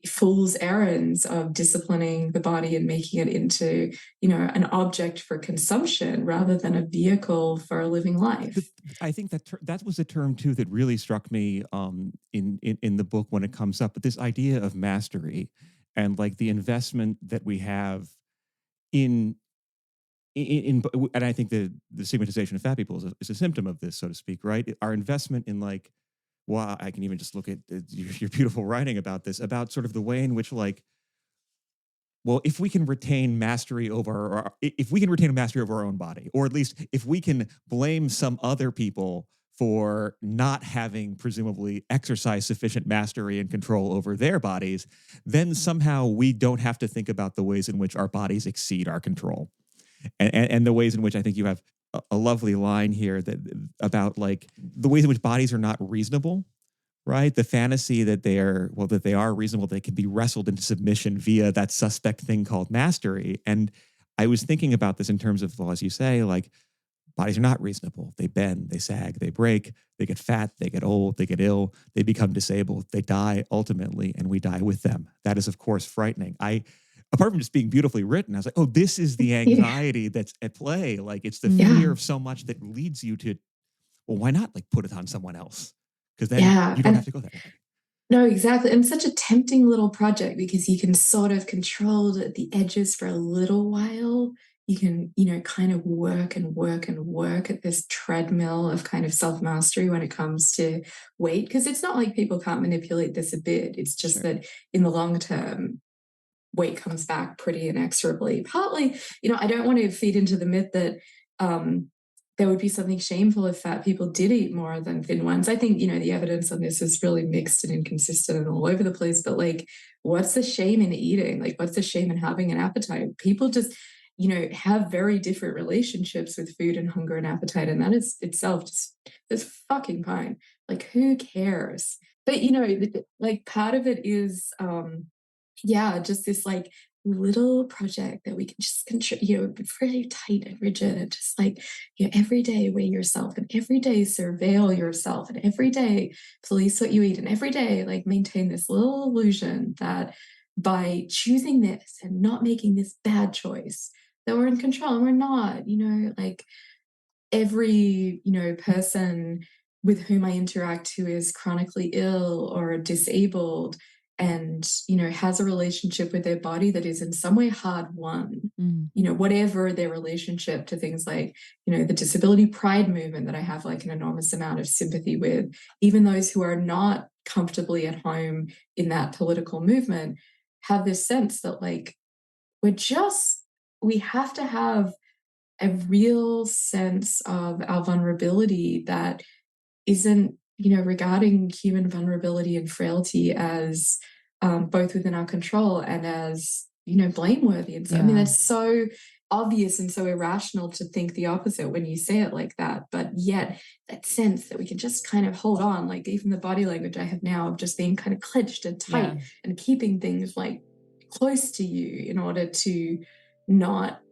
fool's errands of disciplining the body and making it into, an object for consumption rather than a vehicle for a living life. I think that was a term too that really struck me in the book when it comes up. But this idea of mastery and like the investment that we have in and I think the stigmatization of fat people is a symptom of this, so to speak, right? Our investment in like, well, I can even just look at your beautiful writing about this, about sort of the way in which like, well, if we can retain mastery over, if we can retain a mastery over our own body, or at least if we can blame some other people for not having presumably exercised sufficient mastery and control over their bodies, then somehow we don't have to think about the ways in which our bodies exceed our control. And the ways in which I think you have a lovely line here that about like the ways in which bodies are not reasonable, right? The fantasy that they are reasonable, they can be wrestled into submission via that suspect thing called mastery. And I was thinking about this in terms of, well, as you say, like bodies are not reasonable. They bend, they sag, they break, they get fat, they get old, they get ill, they become disabled, they die ultimately, and we die with them. That is, of course, frightening. Apart from just being beautifully written, I was like, oh, this is the anxiety that's at play. Like it's the fear of so much that leads you to, well, why not like put it on someone else? Because then you don't have to go that way. No, exactly. And such a tempting little project because you can sort of control the edges for a little while. You can, kind of work and work and work at this treadmill of kind of self-mastery when it comes to weight. Because it's not like people can't manipulate this a bit. It's just that in the long term, weight comes back pretty inexorably. Partly, I don't want to feed into the myth that there would be something shameful if fat people did eat more than thin ones. I think, the evidence on this is really mixed and inconsistent and all over the place. But like, what's the shame in eating? Like, what's the shame in having an appetite? People just, have very different relationships with food and hunger and appetite. And that is itself just fucking fine. Like, who cares? But, like part of it is, just this like little project that we can just control, be pretty tight and rigid and just like, every day weigh yourself and every day surveil yourself and every day police what you eat and every day like maintain this little illusion that by choosing this and not making this bad choice that we're in control and we're not, like every, person with whom I interact who is chronically ill or disabled and, has a relationship with their body that is in some way hard won, whatever their relationship to things like, the disability pride movement that I have like an enormous amount of sympathy with, even those who are not comfortably at home in that political movement have this sense that like, we have to have a real sense of our vulnerability that isn't, regarding human vulnerability and frailty as both within our control and as, blameworthy. And so, I mean, that's so obvious and so irrational to think the opposite when you say it like that. But yet that sense that we can just kind of hold on, like even the body language I have now of just being kind of clenched and tight and keeping things like close to you in order to not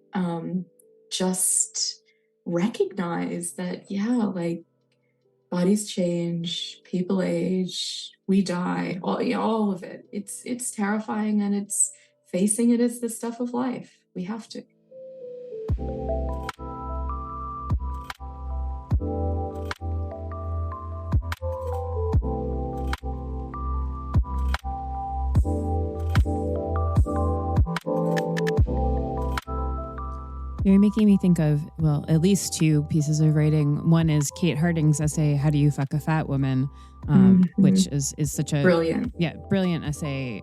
just recognize that, like bodies change, people age, we die, all of it. It's terrifying and it's facing it as the stuff of life. We have to. You're making me think of, well, at least two pieces of writing. One is Kate Harding's essay, How Do You Fuck a Fat Woman? Which is such a brilliant brilliant essay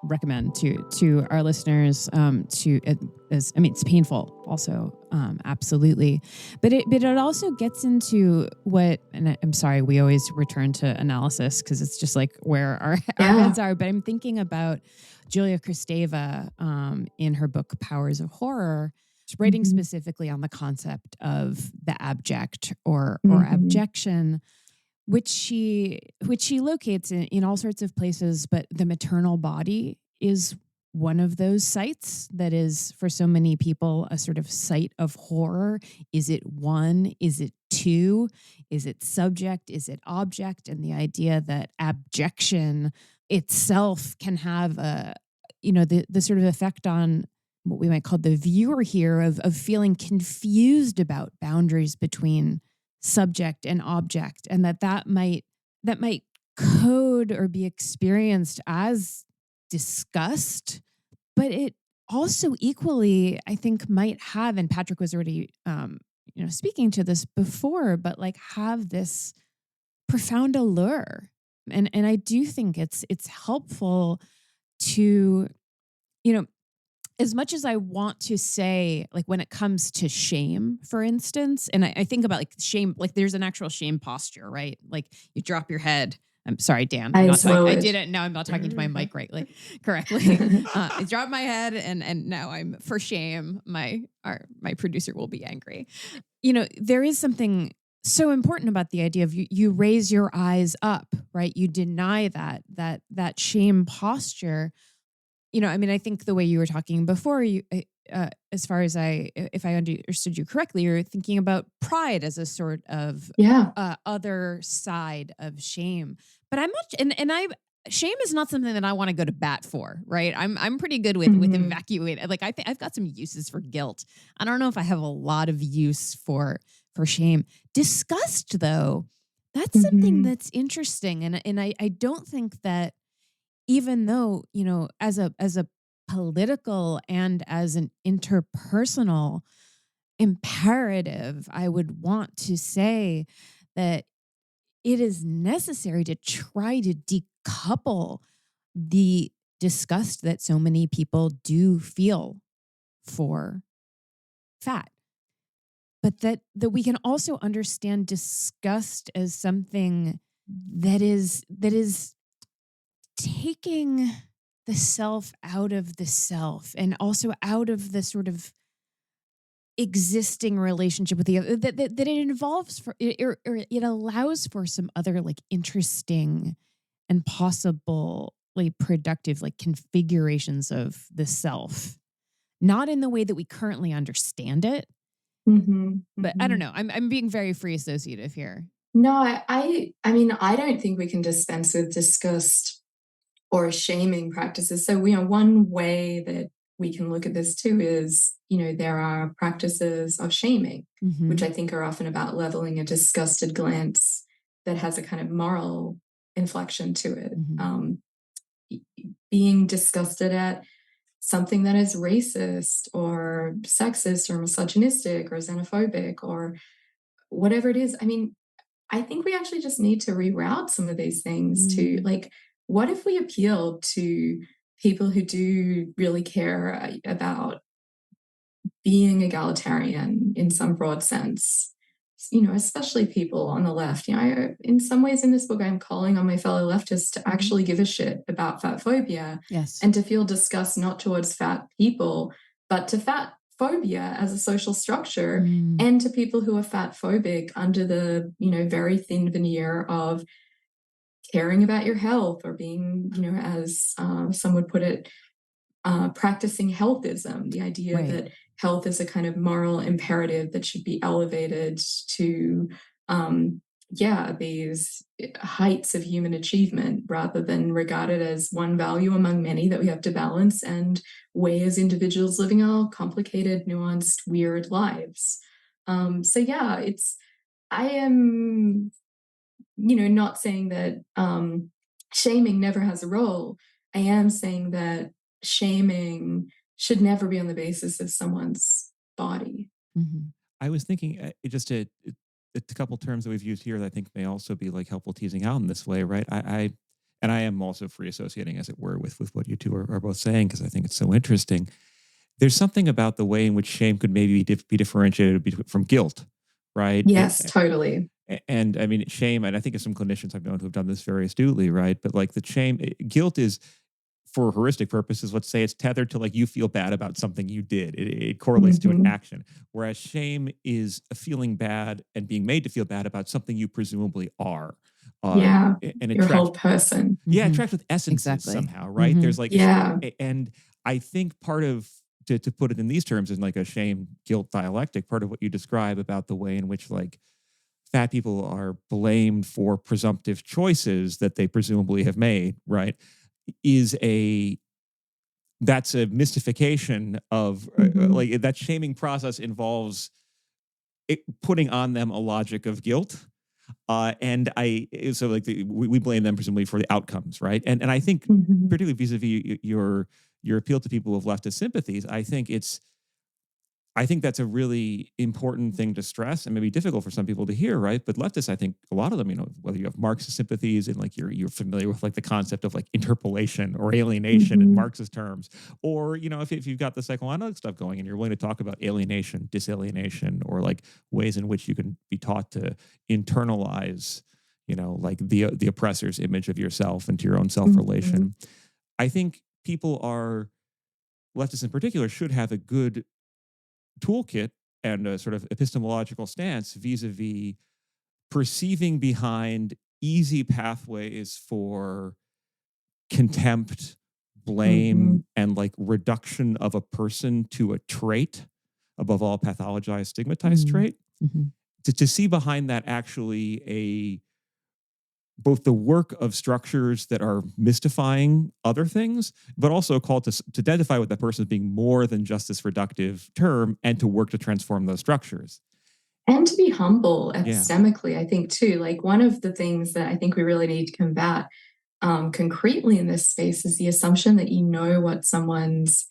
recommend to our listeners. It's painful, also, absolutely, but it also gets into what. And I'm sorry, we always return to analysis because it's just like where our Yeah. heads are. But I'm thinking about Julia Kristeva in her book Powers of Horror. She's writing Mhm. specifically on the concept of the abject or Mhm. abjection, which she locates in all sorts of places, but the maternal body is one of those sites that is for so many people a sort of site of horror. Is it one? Is it two? Is it subject? Is it object? And the idea that abjection itself can have the sort of effect on what we might call the viewer here of feeling confused about boundaries between subject and object, and that might code or be experienced as disgust, but it also equally, I think, might have, and Patrick was already speaking to this before, but like have this profound allure. And I do think it's helpful to, you know as much as I want to say, like when it comes to shame, for instance, and I think about like shame, like there's an actual shame posture, right? Like you drop your head. I'm sorry, Dan. I'm not Eyes talking. I lowered. did it. Now I'm not talking to my mic correctly. I dropped my head, and now I'm for shame. My producer will be angry. There is something so important about the idea of you raise your eyes up, right? You deny that shame posture. I think the way you were talking before, as far as if I understood you correctly, you're thinking about pride as a sort of Yeah. other side of shame. But I'm not, shame is not something that I want to go to bat for, right? I'm pretty good with Mhm. evacuate. Like I think I've got some uses for guilt. I don't know if I have a lot of use for shame. Disgust, though, that's something Mhm. that's interesting, and I don't think that, even though, as a political and as an interpersonal imperative, I would want to say that it is necessary to try to decouple the disgust that so many people do feel for fat, but that we can also understand disgust as something that is taking the self out of the self and also out of the sort of existing relationship with the other, that it involves for or it allows for some other like interesting and possibly productive like configurations of the self, not in the way that we currently understand it. Mhm. But I don't Mhm. know, I'm being very free associative here. No, I mean, I don't think we can dispense with disgust or shaming practices. So, one way that we can look at this too is, there are practices of shaming, which Mm-hmm. I think are often about leveling a disgusted glance that has a kind of moral inflection to it. Mm-hmm. Being disgusted at something that is racist or sexist or misogynistic or xenophobic or whatever it is. I mean, I think we actually just need to reroute some of these things to, Mm. like, what if we appealed to people who do really care about being egalitarian in some broad sense? Especially people on the left. In some ways in this book, I'm calling on my fellow leftists to Mm-hmm. actually give a shit about fat phobia Yes. and to feel disgust not towards fat people, but to fat phobia as a social structure Mm. and to people who are fat phobic under the, very thin veneer of caring about your health or being, as some would put it, practicing healthism, the idea Right. that health is a kind of moral imperative that should be elevated to, these heights of human achievement rather than regarded as one value among many that we have to balance and weigh as individuals living our complicated, nuanced, weird lives. So yeah, I am, not saying that shaming never has a role. I am saying that shaming should never be on the basis of someone's body. Mm-hmm. I was thinking just a couple terms that we've used here that I think may also be like helpful teasing out in this way, right? I and I am also free associating, as it were, with what you two are both saying, because I think it's so interesting. There's something about the way in which shame could maybe be differentiated from guilt, right? Yes, totally. And I mean, shame, and I think of some clinicians I've known who have done this very astutely, right? But like the shame, guilt is, for heuristic purposes, let's say it's tethered to like you feel bad about something you did. It correlates to an Mhm. action. Whereas shame is a feeling bad and being made to feel bad about something you presumably are. Uh, Yeah, and it your whole tracks, person. yeah, it Mhm. tracks with essences Exactly. somehow, right? Mhm. There's like, Yeah. and I think part of, to put it in these terms, in like a shame guilt dialectic, part of what you describe about the way in which like fat people are blamed for presumptive choices that they presumably have made, right? Is a That's a mystification of Mhm. like that shaming process involves it putting on them a logic of guilt. And so like we blame them presumably for the outcomes, right? And I think Mhm. particularly vis-a-vis your appeal to people who have leftist sympathies, I think that's a really important thing to stress and maybe difficult for some people to hear, right? But leftists, I think a lot of them, whether you have Marxist sympathies and like you're familiar with like the concept of like interpolation or alienation in Mhm. Marxist terms, or if you've got the psychoanalytic stuff going and you're willing to talk about alienation, disalienation, or like ways in which you can be taught to internalize, like the oppressor's image of yourself into your own self Mhm. relation. I think leftists in particular, should have a good toolkit and a sort of epistemological stance vis-a-vis perceiving behind easy pathways for contempt, blame, Mhm. and like reduction of a person to a trait, above all pathologized, stigmatized Mm. trait, Mhm. to see behind that actually a both the work of structures that are mystifying other things, but also a call to identify with that person as being more than just this reductive term and to work to transform those structures. And to be humble Yeah. epistemically, I think too. Like one of the things that I think we really need to combat concretely in this space is the assumption that you know what someone's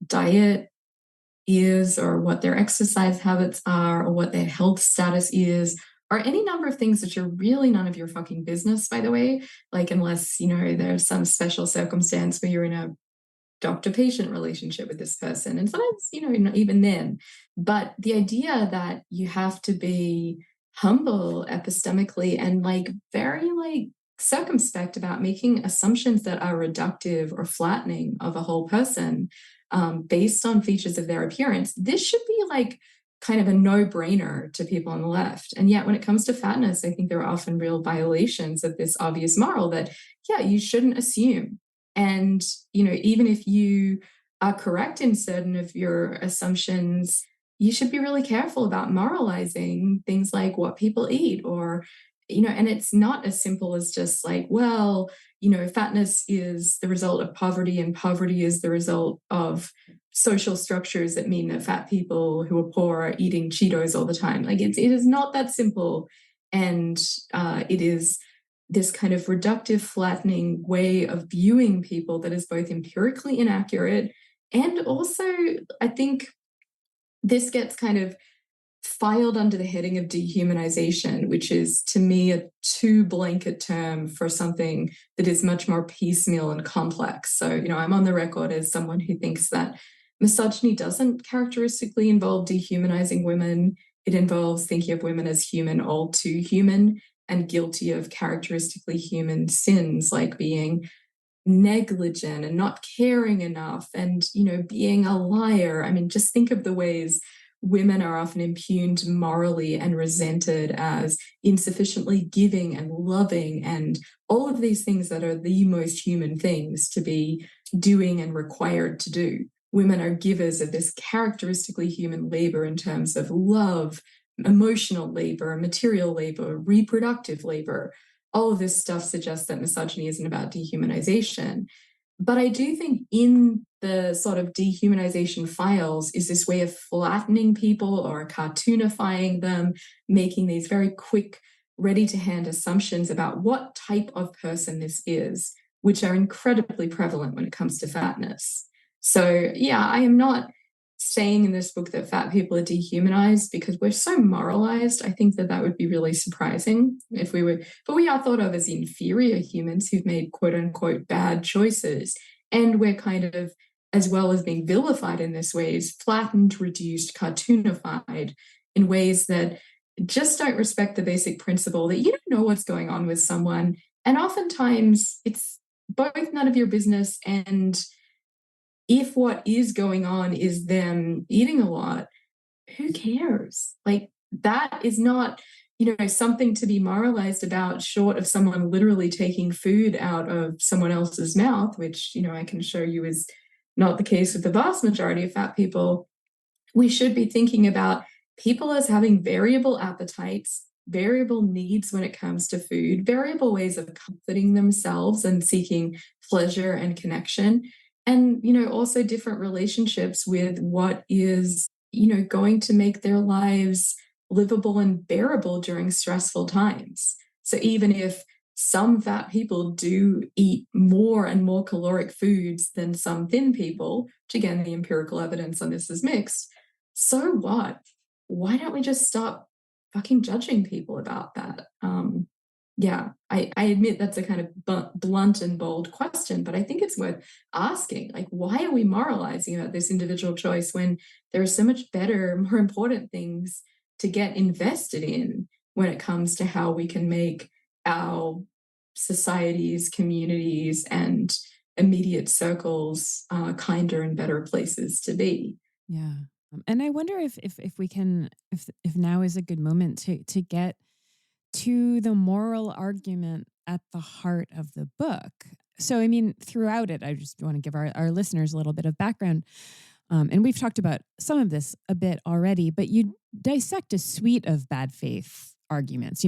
diet is, or what their exercise habits are, or what their health status is, or any number of things that are really none of your fucking business, by the way. Like, unless, there's some special circumstance where you're in a doctor-patient relationship with this person. And sometimes, not even then. But the idea that you have to be humble epistemically and like very like circumspect about making assumptions that are reductive or flattening of a whole person based on features of their appearance, this should be like kind of a no-brainer to people on the left. And yet when it comes to fatness, I think there are often real violations of this obvious moral that, yeah, you shouldn't assume. And, even if you are correct in certain of your assumptions, you should be really careful about moralizing things like what people eat, or, and it's not as simple as just like, well, fatness is the result of poverty, and poverty is the result of social structures that mean that fat people who are poor are eating Cheetos all the time. Like it is not that simple. And it is this kind of reductive, flattening way of viewing people that is both empirically inaccurate, and also, I think this gets kind of filed under the heading of dehumanization, which is to me a too blanket term for something that is much more piecemeal and complex. So, I'm on the record as someone who thinks that misogyny doesn't characteristically involve dehumanizing women. It involves thinking of women as human, all too human, and guilty of characteristically human sins like being negligent and not caring enough, and being a liar. I mean, just think of the ways women are often impugned morally and resented as insufficiently giving and loving, and all of these things that are the most human things to be doing and required to do. Women are givers of this characteristically human labor in terms of love, emotional labor, material labor, reproductive labor. All of this stuff suggests that misogyny isn't about dehumanization. But I do think in the sort of dehumanization files is this way of flattening people or cartoonifying them, making these very quick, ready to hand assumptions about what type of person this is, which are incredibly prevalent when it comes to fatness. So, yeah, I am not saying in this book that fat people are dehumanized because we're so moralized. I think that that would be really surprising if we were, but we are thought of as inferior humans who've made quote unquote bad choices. And we're kind of, as well as being vilified in this ways, flattened, reduced, cartoonified in ways that just don't respect the basic principle that you don't know what's going on with someone. And oftentimes it's both none of your business, and if what is going on is them eating a lot, who cares? Like, that is not, something to be moralized about, short of someone literally taking food out of someone else's mouth, which, I can show you is not the case with the vast majority of fat people. We should be thinking about people as having variable appetites, variable needs when it comes to food, variable ways of comforting themselves and seeking pleasure and connection, and also different relationships with what is going to make their lives livable and bearable during stressful times. So even if some fat people do eat more and more caloric foods than some thin people, which again, the empirical evidence on this is mixed, so what? Why don't we just stop fucking judging people about that? Yeah, I admit that's a kind of blunt and bold question, but I think it's worth asking. Like, why are we moralizing about this individual choice when there are so much better, more important things to get invested in when it comes to how we can make our societies, communities, and immediate circles kinder and better places to be? Yeah. And I wonder if we can, if now is a good moment to get to the moral argument at the heart of the book. So, I mean, throughout it, I just want to give our listeners a little bit of background. And we've talked about some of this a bit already, but you dissect a suite of bad faith arguments.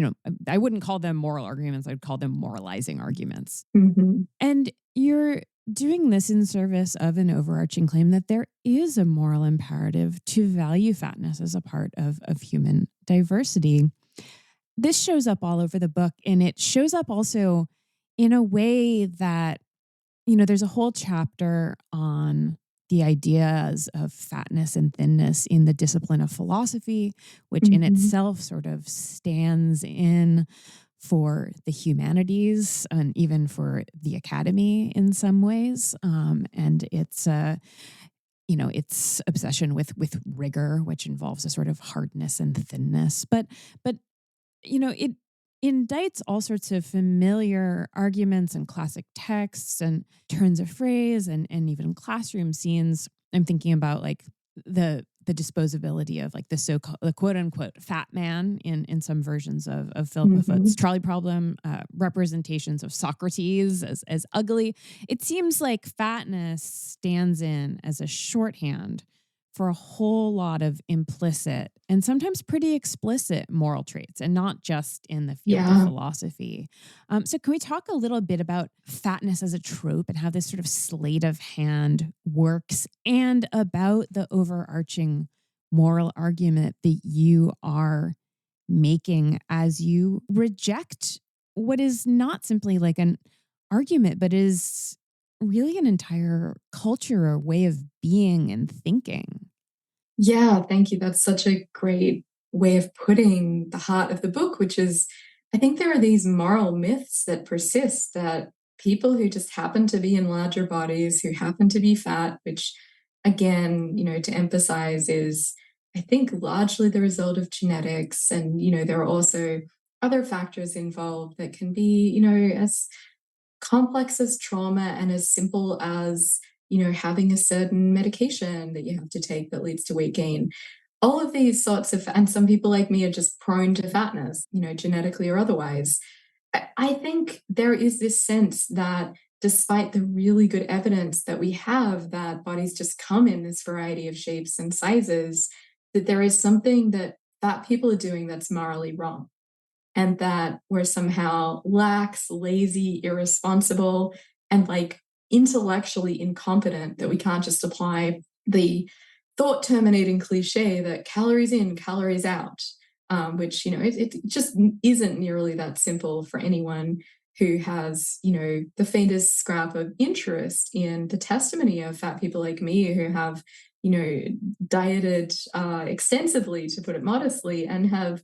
I wouldn't call them moral arguments, I'd call them moralizing arguments. Mhm. And you're doing this in service of an overarching claim that there is a moral imperative to value fatness as a part of human diversity. This shows up all over the book, and it shows up also in a way that, there's a whole chapter on the ideas of fatness and thinness in the discipline of philosophy, which in Mhm. itself sort of stands in for the humanities and even for the academy in some ways. And its obsession with rigor, which involves a sort of hardness and thinness. But it indicts all sorts of familiar arguments and classic texts and turns of phrase and even classroom scenes. I'm thinking about like the disposability of like the quote unquote fat man in some versions of Philippa Foot's Mhm. trolley problem, representations of Socrates as ugly. It seems like fatness stands in as a shorthand for a whole lot of implicit and sometimes pretty explicit moral traits, and not just in the field of Yeah. philosophy. So, can we talk a little bit about fatness as a trope and how this sort of sleight of hand works, and about the overarching moral argument that you are making as you reject what is not simply like an argument, but is really an entire culture or way of being and thinking? Yeah, thank you. That's such a great way of putting the heart of the book, which is I think there are these moral myths that persist that people who just happen to be in larger bodies, who happen to be fat, which again, to emphasize is I think largely the result of genetics. And, there are also other factors involved that can be, as complex as trauma and as simple as having a certain medication that you have to take that leads to weight gain. All of these sorts of, and some people like me are just prone to fatness, genetically or otherwise. I think there is this sense that despite the really good evidence that we have that bodies just come in this variety of shapes and sizes, that there is something that fat people are doing that's morally wrong, and that we're somehow lax, lazy, irresponsible, and like intellectually incompetent, that we can't just apply the thought terminating cliche that calories in, calories out, which, it just isn't nearly that simple for anyone who has, the faintest scrap of interest in the testimony of fat people like me who have, dieted extensively, to put it modestly, and have,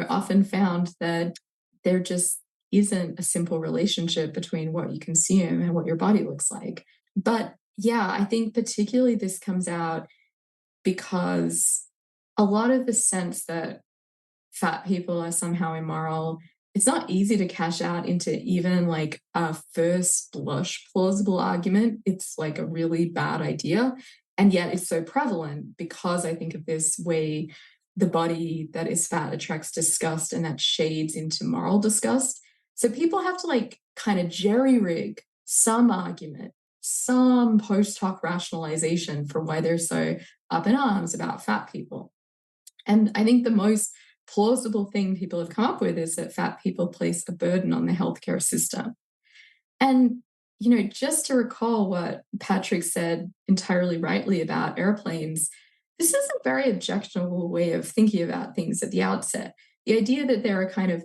often found that there just isn't a simple relationship between what you consume and what your body looks like. But yeah, I think particularly this comes out because a lot of the sense that fat people are somehow immoral, it's not easy to cash out into even like a first blush plausible argument. It's like a really bad idea. And yet it's so prevalent because I think of this way the body that is fat attracts disgust, and that shades into moral disgust. So people have to like kind of jerry rig some argument, some post hoc rationalization for why they're so up in arms about fat people. And I think the most plausible thing people have come up with is that fat people place a burden on the healthcare system. And, just to recall what Patrick said entirely rightly about airplanes, this is a very objectionable way of thinking about things at the outset. The idea that there are kind of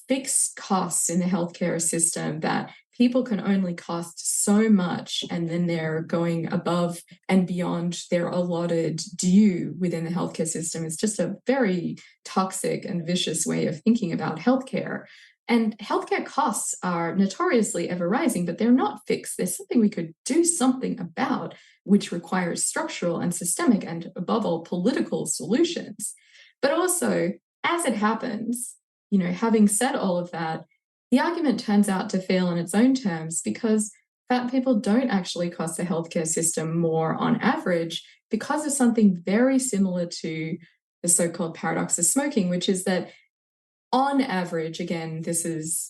fixed costs in the healthcare system, that people can only cost so much and then they're going above and beyond their allotted due within the healthcare system, is just a very toxic and vicious way of thinking about healthcare. And healthcare costs are notoriously ever rising, but they're not fixed. There's something we could do something about, which requires structural and systemic and, above all, political solutions. But also, as it happens, having said all of that, the argument turns out to fail on its own terms, because fat people don't actually cost the healthcare system more on average, because of something very similar to the so-called paradox of smoking, which is that on average, again, this is,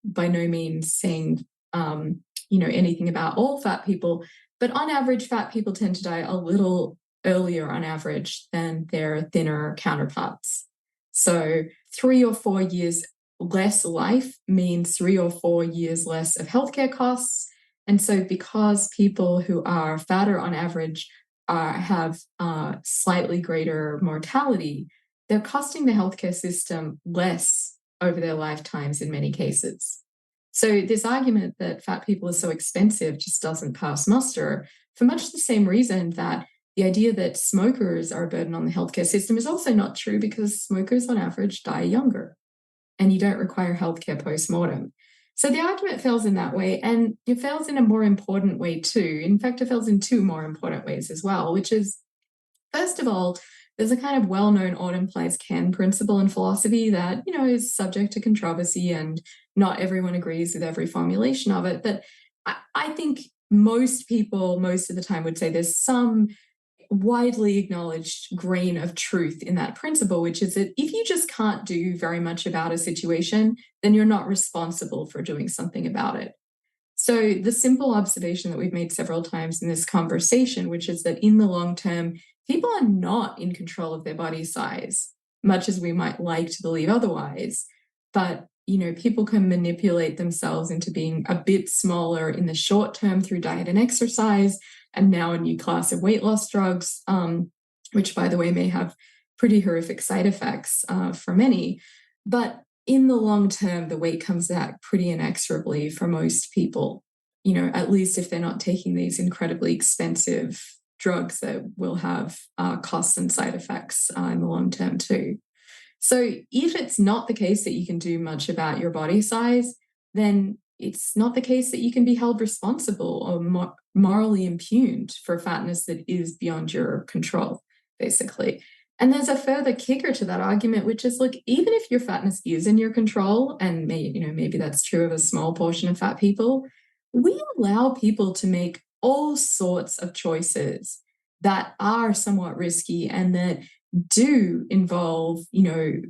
by no means saying, anything about all fat people, but on average, fat people tend to die a little earlier on average than their thinner counterparts. So 3 or 4 years less life means 3 or 4 years less of healthcare costs. And so because people who are fatter on average have slightly greater mortality, they're costing the healthcare system less over their lifetimes in many cases. So this argument that fat people are so expensive just doesn't pass muster, for much the same reason that the idea that smokers are a burden on the healthcare system is also not true, because smokers on average die younger and you don't require healthcare post-mortem. So the argument fails in that way, and it fails in a more important way too. In fact, it fails in two more important ways as well, which is, first of all, there's a kind of well-known "ought implies can" principle in philosophy that, is subject to controversy, and not everyone agrees with every formulation of it. But I think most people, most of the time, would say there's some widely acknowledged grain of truth in that principle, which is that if you just can't do very much about a situation, then you're not responsible for doing something about it. So the simple observation that we've made several times in this conversation, which is that in the long term, people are not in control of their body size, much as we might like to believe otherwise. But, people can manipulate themselves into being a bit smaller in the short term through diet and exercise, and now a new class of weight loss drugs, which, by the way, may have pretty horrific side effects for many. But in the long term, the weight comes back pretty inexorably for most people, at least if they're not taking these incredibly expensive drugs that will have costs and side effects in the long term too. So if it's not the case that you can do much about your body size, then it's not the case that you can be held responsible or morally impugned for fatness that is beyond your control, basically. And there's a further kicker to that argument, which is, look, even if your fatness is in your control, and maybe that's true of a small portion of fat people, we allow people to make all sorts of choices that are somewhat risky and that do involve,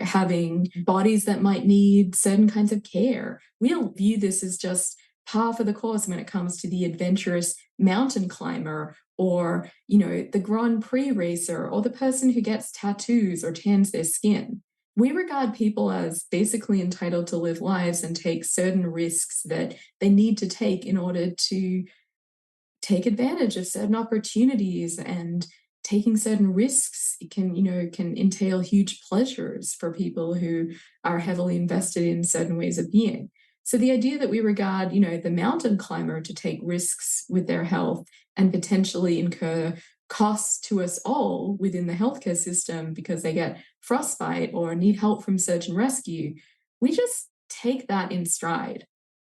having bodies that might need certain kinds of care. We don't view this as just par for the course when it comes to the adventurous mountain climber, or, the Grand Prix racer, or the person who gets tattoos or tans their skin. We regard people as basically entitled to live lives and take certain risks that they need to take in order to take advantage of certain opportunities, and taking certain risks can entail huge pleasures for people who are heavily invested in certain ways of being. So the idea that we regard, the mountain climber to take risks with their health and potentially incur costs to us all within the healthcare system because they get frostbite or need help from search and rescue, we just take that in stride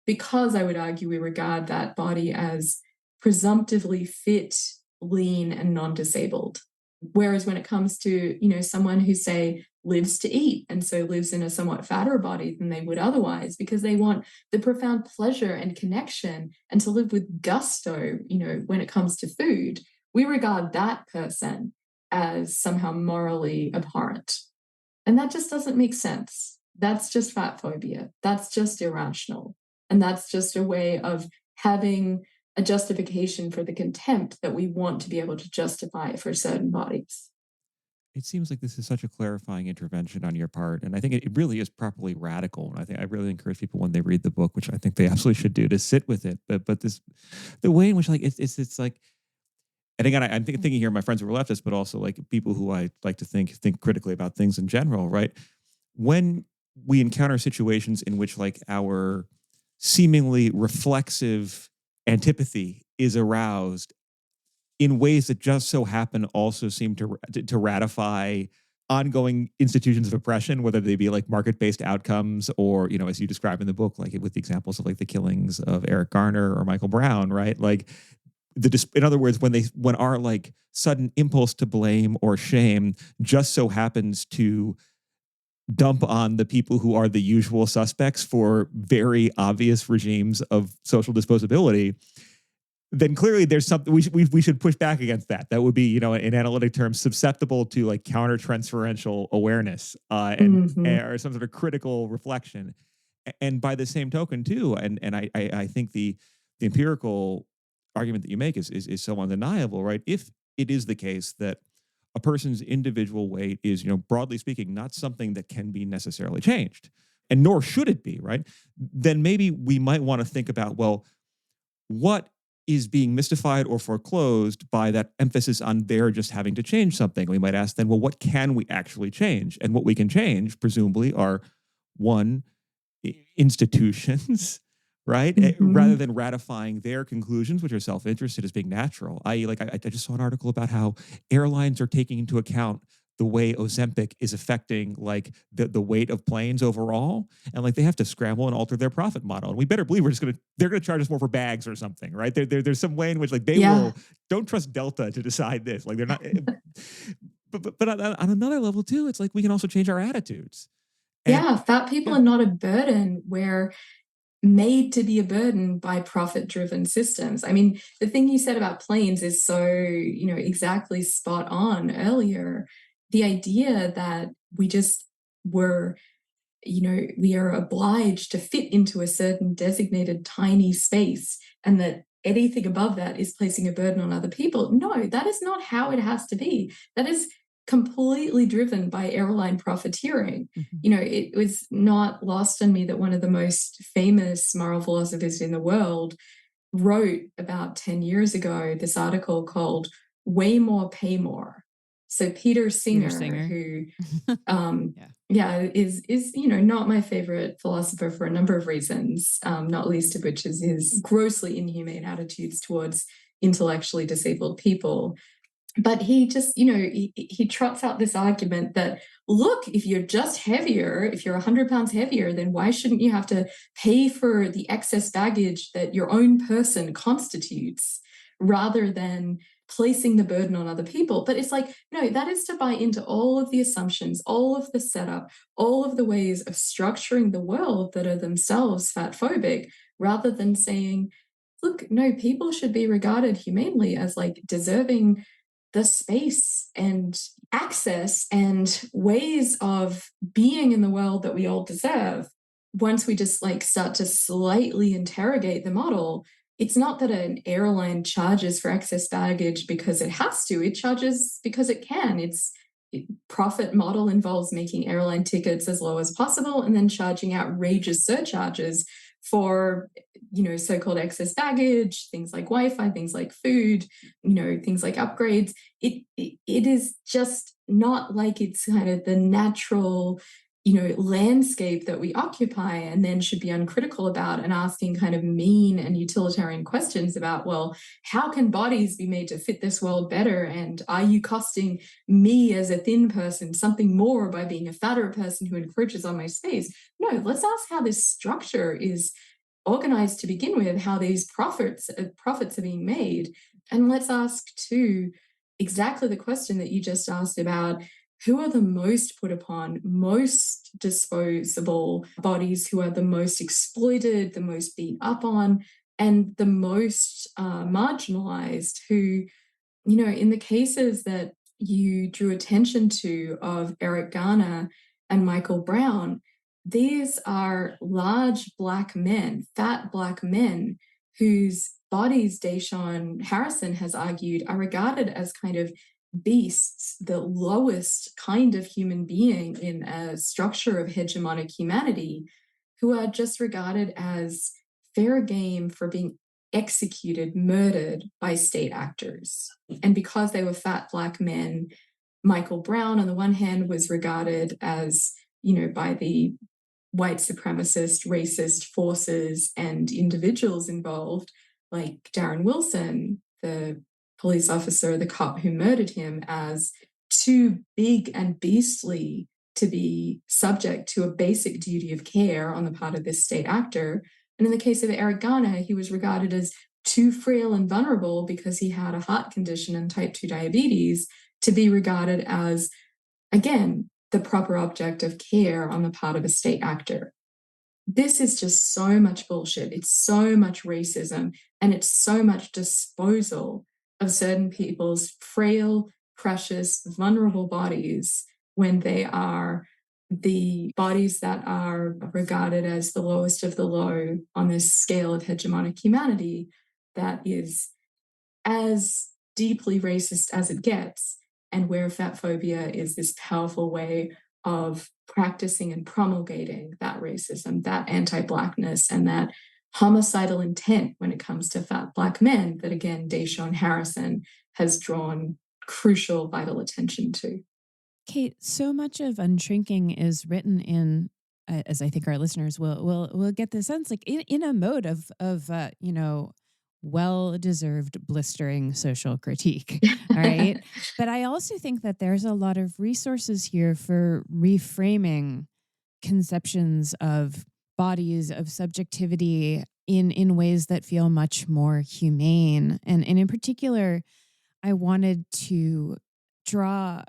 because I would argue we regard that body as presumptively fit, lean, and non-disabled. Whereas when it comes to, someone who say lives to eat and so lives in a somewhat fatter body than they would otherwise because they want the profound pleasure and connection and to live with gusto, when it comes to food, we regard that person as somehow morally abhorrent. And that just doesn't make sense. That's just fat phobia. That's just irrational. And that's just a way of having a justification for the contempt that we want to be able to justify for certain bodies. It seems like this is such a clarifying intervention on your part, and I think it really is properly radical. And I really encourage people when they read the book, which I think they absolutely should do, to sit with it. But this, the way in which like it's like, and again, I'm thinking here, my friends who are leftists, but also like people who I like to think critically about things in general, right? When we encounter situations in which like our seemingly reflexive antipathy is aroused in ways that just so happen also seem to ratify ongoing institutions of oppression, whether they be like market-based outcomes or, as you describe in the book, like with the examples of like the killings of Eric Garner or Michael Brown, right? Like in other words, when our like sudden impulse to blame or shame just so happens to dump on the people who are the usual suspects for very obvious regimes of social disposability, then clearly there's something we should push back against that. That would be, in analytic terms, susceptible to like countertransferential awareness or some sort of critical reflection. And by the same token, too, and I think the empirical argument that you make is so undeniable, right? If it is the case that a person's individual weight is, broadly speaking, not something that can be necessarily changed, and nor should it be, right? Then maybe we might want to think about, well, what is being mystified or foreclosed by that emphasis on their just having to change something? We might ask then, well, what can we actually change? And what we can change, presumably, are one, institutions, right? Rather than ratifying their conclusions, which are self-interested, as being natural. I just saw an article about how airlines are taking into account the way Ozempic is affecting like the weight of planes overall, and like they have to scramble and alter their profit model. And we better believe they're gonna charge us more for bags or something, right? There's some way in which like they will. Don't trust Delta to decide this. Like they're not. but on another level too, it's like we can also change our attitudes. Fat people are not a burden. We're made to be a burden by profit-driven systems. I mean, the thing you said about planes is so, exactly spot on earlier. The idea that we just were, we are obliged to fit into a certain designated tiny space and that anything above that is placing a burden on other people. No, that is not how it has to be. That is completely driven by airline profiteering. It was not lost on me that one of the most famous moral philosophers in the world wrote about 10 years ago this article called Way More, Pay More. So Peter Singer, who is not my favorite philosopher for a number of reasons, not least of which is his grossly inhumane attitudes towards intellectually disabled people. But he just, he trots out this argument that, look, if you're just heavier, if you're 100 pounds heavier, then why shouldn't you have to pay for the excess baggage that your own person constitutes rather than placing the burden on other people? But it's like, no, that is to buy into all of the assumptions, all of the setup, all of the ways of structuring the world that are themselves fat phobic, rather than saying, look, no, people should be regarded humanely as like deserving the space and access and ways of being in the world that we all deserve. Once we just like start to slightly interrogate the model, it's not that an airline charges for excess baggage because it has to, it charges because it can. Profit model involves making airline tickets as low as possible and then charging outrageous surcharges for, so-called excess baggage, things like Wi-Fi, things like food, things like upgrades. It is just not like it's kind of the natural, landscape that we occupy, and then should be uncritical about and asking kind of mean and utilitarian questions about, well, how can bodies be made to fit this world better? And are you costing me as a thin person something more by being a fatter person who encroaches on my space? No, let's ask how this structure is organized to begin with, how these profits are being made. And let's ask too exactly the question that you just asked about, who are the most put upon, most disposable bodies, who are the most exploited, the most beat up on, and the most marginalized, who, in the cases that you drew attention to of Eric Garner and Michael Brown, these are large Black men, fat Black men, whose bodies, Deshaun Harrison has argued, are regarded as kind of beasts, the lowest kind of human being in a structure of hegemonic humanity, who are just regarded as fair game for being executed, murdered by state actors. And because they were fat Black men, Michael Brown, on the one hand, was regarded as, by the white supremacist, racist forces and individuals involved, like Darren Wilson, the police officer, the cop who murdered him, as too big and beastly to be subject to a basic duty of care on the part of this state actor. And in the case of Eric Garner, he was regarded as too frail and vulnerable because he had a heart condition and type 2 diabetes to be regarded as, again, the proper object of care on the part of a state actor. This is just so much bullshit. It's so much racism, and it's so much disposal of certain people's frail, precious, vulnerable bodies when they are the bodies that are regarded as the lowest of the low on this scale of hegemonic humanity that is as deeply racist as it gets, and where fat phobia is this powerful way of practicing and promulgating that racism, that anti-Blackness, and that homicidal intent when it comes to fat Black men that, again, Deshaun Harrison has drawn crucial, vital attention to. Kate, so much of Unshrinking is written in, as I think our listeners will get the sense, like in a mode of well deserved blistering social critique. All right, but I also think that there's a lot of resources here for reframing conceptions of bodies, of subjectivity in ways that feel much more humane, and in particular, I wanted to draw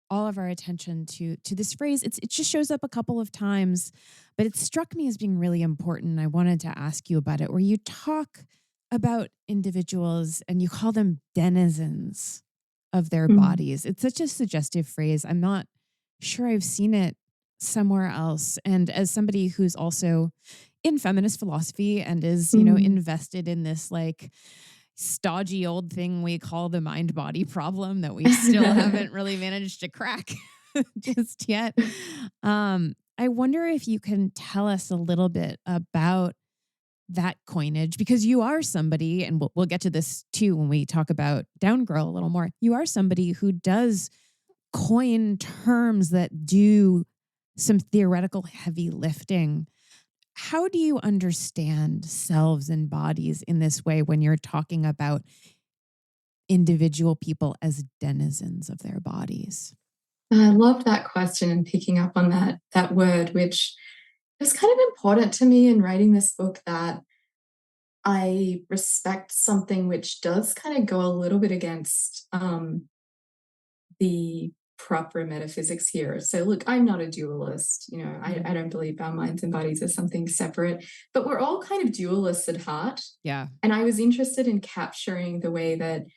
all of our attention to this phrase. It just shows up a couple of times, but it struck me as being really important. I wanted to ask you about it, where you talk about individuals and you call them denizens of their Mm. bodies. It's such a suggestive phrase. I'm not sure I've seen it somewhere else. And as somebody who's also in feminist philosophy and is, Mm. invested in this like stodgy old thing we call the mind body problem that we still haven't really managed to crack just yet. I wonder if you can tell us a little bit about that coinage, because you are somebody, and we'll get to this too when we talk about Downgirl a little more. You are somebody who does coin terms that do some theoretical heavy lifting. How do you understand selves and bodies in this way when you're talking about individual people as denizens of their bodies? I love that question and picking up on that word, which is kind of important to me in writing this book, that I respect something which does kind of go a little bit against the proper metaphysics here. So, look, I'm not a dualist. I don't believe our minds and bodies are something separate, but we're all kind of dualists at heart. Yeah. And I was interested in capturing the way that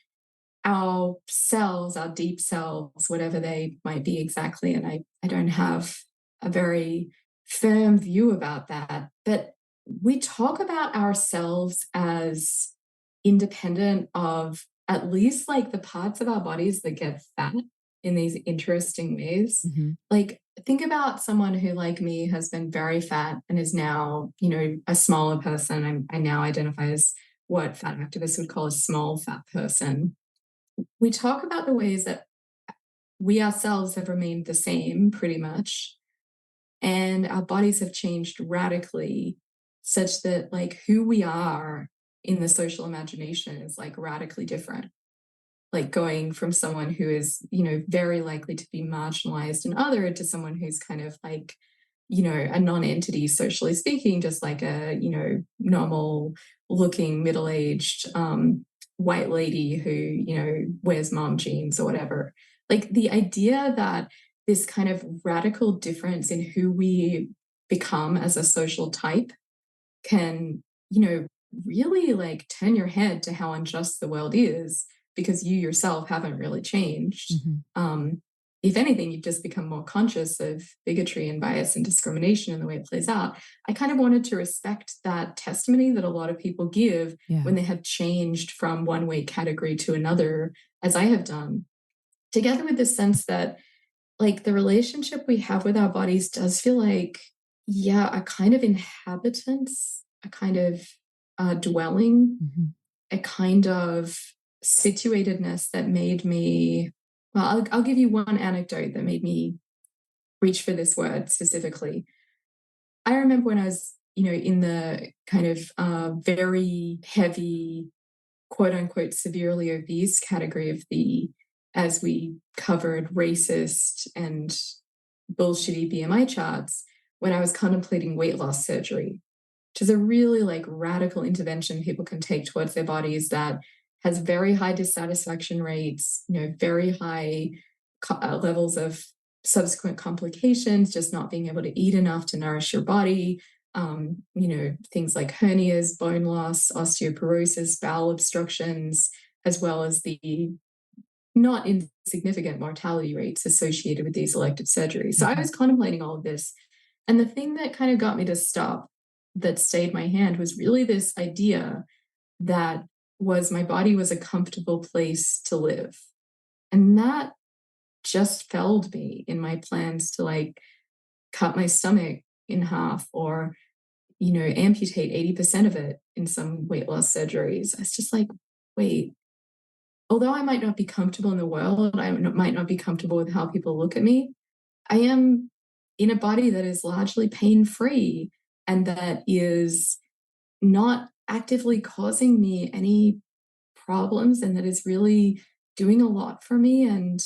our selves, our deep selves, whatever they might be exactly, and I don't have a very firm view about that, but we talk about ourselves as independent of at least like the parts of our bodies that get fat in these interesting ways. Mm-hmm. Like, think about someone who, like me, has been very fat and is now, a smaller person. I now identify as what fat activists would call a small fat person. We talk about the ways that we ourselves have remained the same pretty much, and our bodies have changed radically such that like who we are in the social imagination is like radically different, like going from someone who is, you know, very likely to be marginalized and othered to someone who's kind of like, you know, a non-entity socially speaking, just like a, you know, normal looking middle-aged white lady who, you know, wears mom jeans or whatever. Like the idea that this kind of radical difference in who we become as a social type can, you know, really like turn your head to how unjust the world is because you yourself haven't really changed. Mhm. If anything, you've just become more conscious of bigotry and bias and discrimination and the way it plays out. I kind of wanted to respect that testimony that a lot of people give Yeah. when they have changed from one weight category to another, as I have done, together with the sense that like the relationship we have with our bodies does feel like, yeah, a kind of inhabitance, a kind of dwelling, Mhm. a kind of situatedness that made me, well, I'll give you one anecdote that made me reach for this word specifically. I remember when I was, you know, in the kind of very heavy, quote unquote, severely obese category of the, as we covered, racist and bullshitty BMI charts, when I was contemplating weight loss surgery, which is a really like radical intervention people can take towards their bodies that has very high dissatisfaction rates, you know, very high levels of subsequent complications, just not being able to eat enough to nourish your body. You know, things like hernias, bone loss, osteoporosis, bowel obstructions, as well as the not insignificant mortality rates associated with these elective surgeries. So I Mhm. was contemplating all of this. And the thing that kind of got me to stop, that stayed my hand, was really this idea that was my body was a comfortable place to live. And that just felled me in my plans to like cut my stomach in half or, you know, amputate 80% of it in some weight loss surgeries. I was just like, wait, although I might not be comfortable in the world, might not be comfortable with how people look at me, I am in a body that is largely pain free and that is not actively causing me any problems and that is really doing a lot for me. And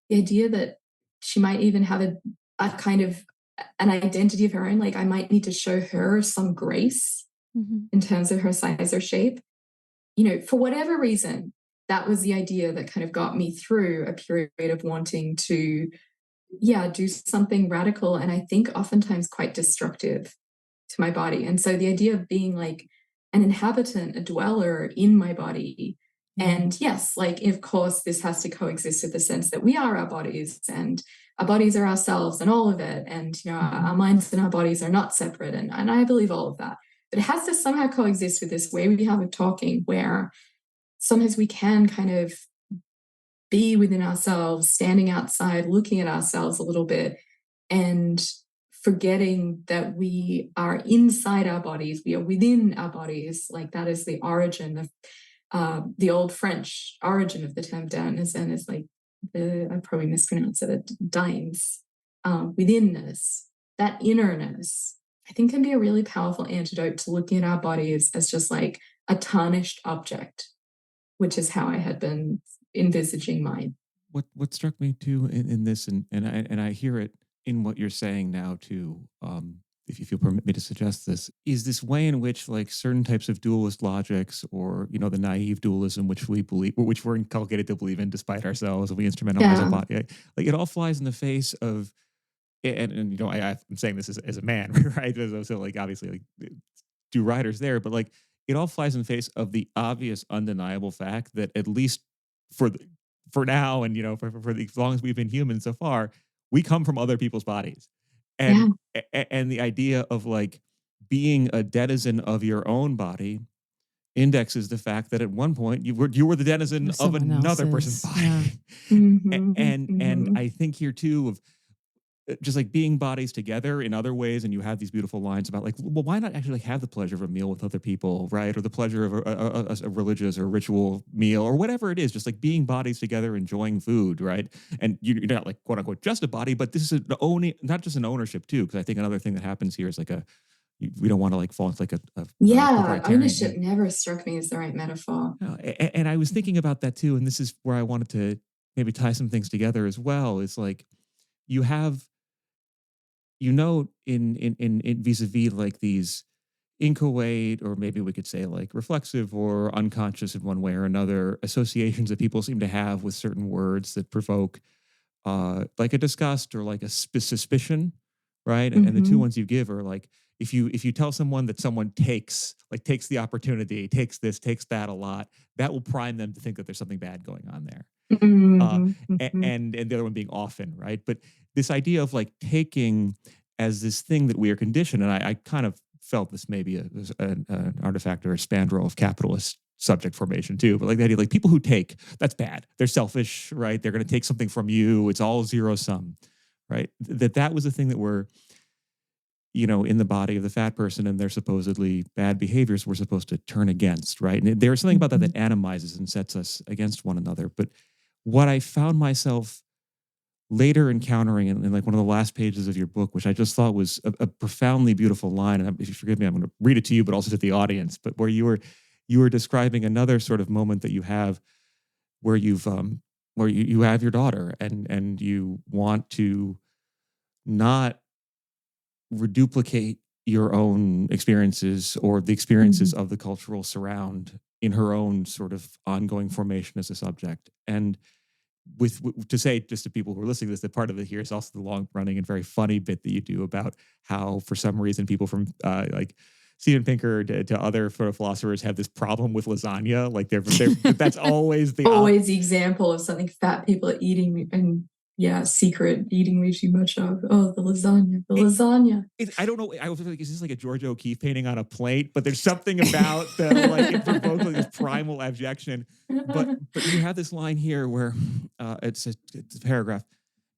the idea that she might even have a kind of an identity of her own, like I might need to show her some grace Mhm. in terms of her size or shape, you know, for whatever reason, that was the idea that kind of got me through a period of wanting to, yeah, do something radical and I think oftentimes quite destructive to my body. And so the idea of being like an inhabitant, a dweller in my body. Yeah. And yes, like, of course, this has to coexist with the sense that we are our bodies and our bodies are ourselves and all of it. And, you know, our Mhm. minds and our bodies are not separate. And I believe all of that. But it has to somehow coexist with this way we have of talking where sometimes we can kind of be within ourselves, standing outside, looking at ourselves a little bit, and forgetting that we are inside our bodies, we are within our bodies. Like that is the origin of the old French origin of the term denizen is like I probably mispronounce it, dines, withinness, that innerness. I think can be a really powerful antidote to looking at our bodies as just like a tarnished object, which is how I had been envisaging mine. What struck me too in this, and I hear it in what you're saying now too. If you'll permit me to suggest this, is this way in which like certain types of dualist logics, or you know, the naive dualism, which we believe, or which we're inculcated to believe in, despite ourselves, and we instrumentalize our Yeah, body, like it all flies in the face of. And you know, I'm saying this as a man, right? So like obviously like do writers there, but like it all flies in the face of the obvious, undeniable fact that at least for the, for now, and you know, for the, as long as we've been human so far, we come from other people's bodies, yeah, and and the idea of like being a denizen of your own body indexes the fact that at one point you were the denizen of Someone another person's else's. Yeah. body. hmm And hmm I think here too of just like being bodies together in other ways. And you have these beautiful lines about like, well, why not actually have the pleasure of a meal with other people, right? Or the pleasure of a religious or ritual meal or whatever it is, just like being bodies together, enjoying food, right? And you're not like quote unquote just a body, but this is not just an ownership too. Because I think another thing that happens here is like we don't want to like fall into like a Yeah, authoritarian. ownership never struck me as the right metaphor. And I was thinking about that too. And this is where I wanted to maybe tie some things together as well. Is like you have in vis-a-vis like these inchoate, or maybe we could say like reflexive or unconscious in one way or another associations that people seem to have with certain words that provoke like a disgust or like a suspicion, right? And the two Mhm. ones you give are like if you tell someone that someone takes the opportunity, takes this, takes that a lot, that will prime them to think that there's something bad going on there. Uh, Mhm, mhm. and the other one being often, right? But this idea of like taking as this thing that we are conditioned, and I kind of felt this maybe an artifact or a spandrel of capitalist subject formation too. But like the idea, like people who take, that's bad. They're selfish, right? They're going to take something from you. It's all zero sum, right? That was the thing that we're in the body of the fat person and their supposedly bad behaviors we're supposed to turn against, right? And there's something about that Mhm. that atomizes and sets us against one another. But what I found myself later encountering in like one of the last pages of your book, which I just thought was a profoundly beautiful line, and if you forgive me, I'm going to read it to you, but also to the audience. But where you were describing another sort of moment that you have where you have your daughter and you want to not reduplicate your own experiences or the experiences Mhm. of the cultural surround in her own sort of ongoing formation as a subject. And to say just to people who are listening to this, that part of it here is also the long running and very funny bit that you do about how for some reason people from like Steven Pinker to other sort of philosophers have this problem with lasagna. Like that's always the Always the example of something fat people are eating and yeah, secret eating way too much of. Oh, the lasagna, the it, else. I don't know. I was like, is this like a George O'Keeffe painting on a plate? But there's something about the like it provokes like this primal abjection. But you have this line here where it's a paragraph.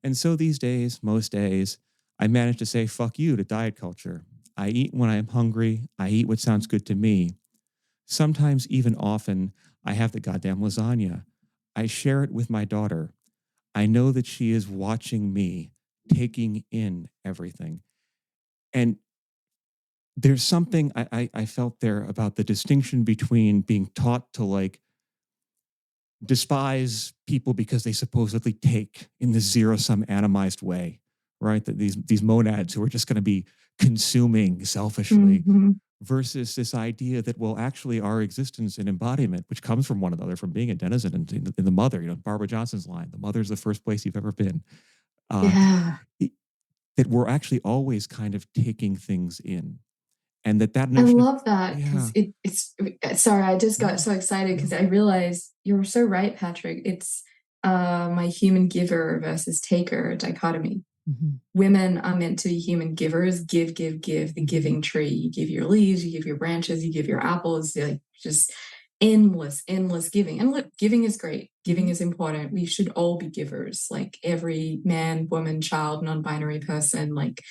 And so these days, most days, I manage to say fuck you to diet culture. I eat when I am hungry. I eat what sounds good to me. Sometimes, even often, I have the goddamn lasagna. I share it with my daughter. I know that she is watching me, taking in everything. And there's something I felt there about the distinction between being taught to like despise people because they supposedly take in this zero sum atomized way, right? That these monads who are just going to be consuming selfishly Mhm. versus this idea that, well, actually our existence and embodiment, which comes from one another, from being a denizen in the mother, Barbara Johnson's line, the mother's the first place you've ever been, uh, Yeah. that we're actually always kind of taking things in. And that I notion of, love that yeah, because it's sorry, I just got no, so excited because no. I realized you're so right, Patrick. It's my human giver versus taker dichotomy. Mhm. Women are meant to be human givers, give, the Mhm. giving tree. You give your leaves, you give your branches, you give your apples, like just endless giving. And look, giving is great. Giving Mhm. is important. We should all be givers, like every man, woman, child, non-binary person. Like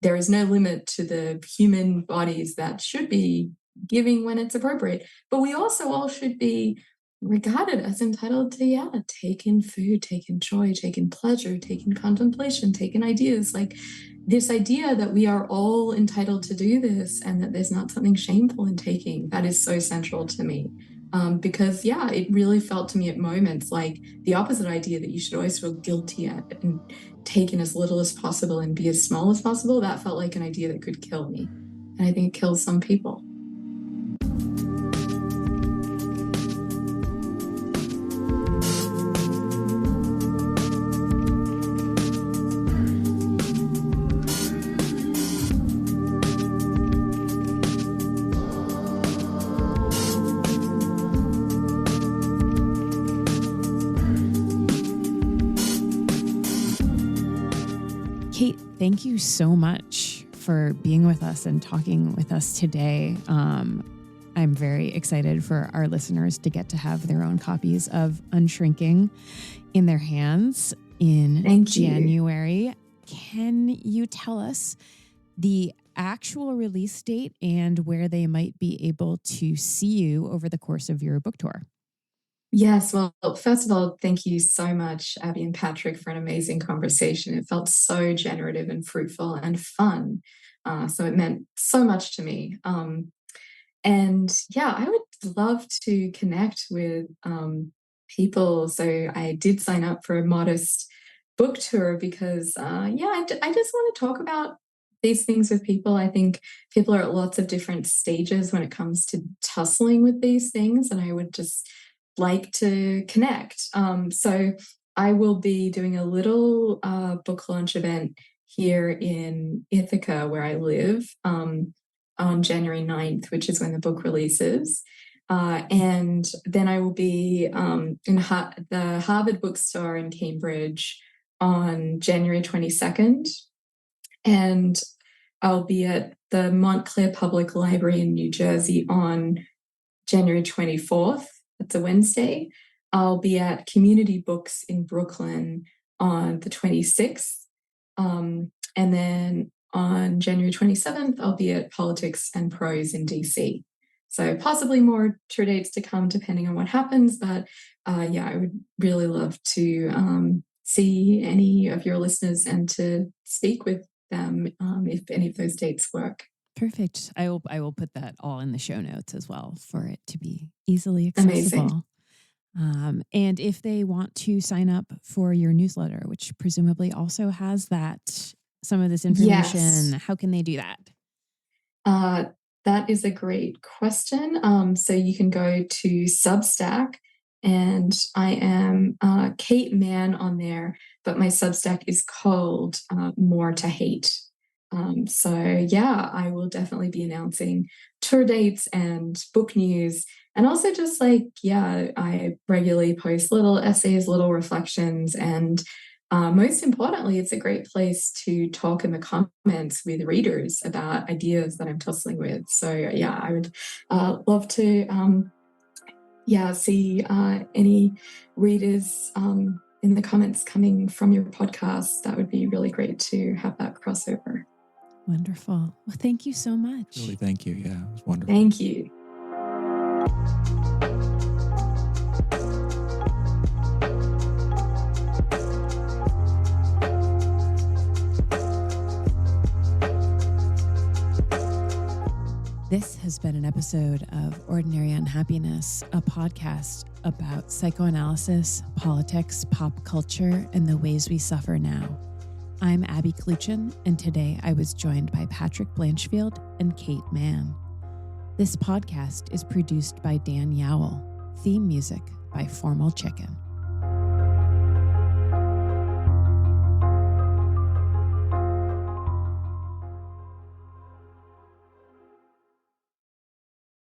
there is no limit to the human bodies that should be giving when it's appropriate. But we also all should be regarded as entitled to, yeah, take in food, take in joy, take in pleasure, take in contemplation, take in ideas. Like this idea that we are all entitled to do this and that there's not something shameful in taking, that is so central to me. Because yeah, it really felt to me at moments like the opposite idea that you should always feel guilty at and take in as little as possible and be as small as possible. That felt like an idea that could kill me. And I think it kills some people. Kate, thank you so much for being with us and talking with us today. I'm very excited for our listeners to get to have their own copies of Unshrinking in their hands in Thank you. January. can you tell us the actual release date and where they might be able to see you over the course of your book tour? Yes. Well, first of all, thank you so much, Abby and Patrick, for an amazing conversation. It felt so generative and fruitful and fun. So it meant so much to me. And yeah, I would love to connect with people. So I did sign up for a modest book tour because, I just want to talk about these things with people. I think people are at lots of different stages when it comes to tussling with these things, and I would just like to connect. So I will be doing a little book launch event here in Ithaca, where I live, on January 9th, which is when the book releases. And then I will be in the Harvard Bookstore in Cambridge on January 22nd. And I'll be at the Montclair Public Library in New Jersey on January 24th. That's a Wednesday. I'll be at Community Books in Brooklyn on the 26th. And then on January 27th, I'll be at Politics and Prose in DC. So possibly more tour dates to come depending on what happens. But I would really love to see any of your listeners and to speak with them if any of those dates work. Perfect. I will put that all in the show notes as well for it to be easily Amazing. accessible. And if they want to sign up for your newsletter, which presumably also has some of this information, Yes. how can they do that? That is a great question. So you can go to Substack, and I am Kate Manne on there, but my Substack is called More to Hate. I will definitely be announcing tour dates and book news. And also just I regularly post little essays, little reflections, and most importantly, it's a great place to talk in the comments with readers about ideas that I'm tussling with. So I would love to see any readers in the comments coming from your podcast. That would be really great to have that crossover. Wonderful. Well, thank you so much. Really, thank you. Yeah, it was wonderful. Thank you. This has been an episode of Ordinary Unhappiness, a podcast about psychoanalysis, politics, pop culture, and the ways we suffer now. I'm Abby Kluchin, and today I was joined by Patrick Blanchfield and Kate Manne. This podcast is produced by Dan Yowell. Theme music by Formal Chicken.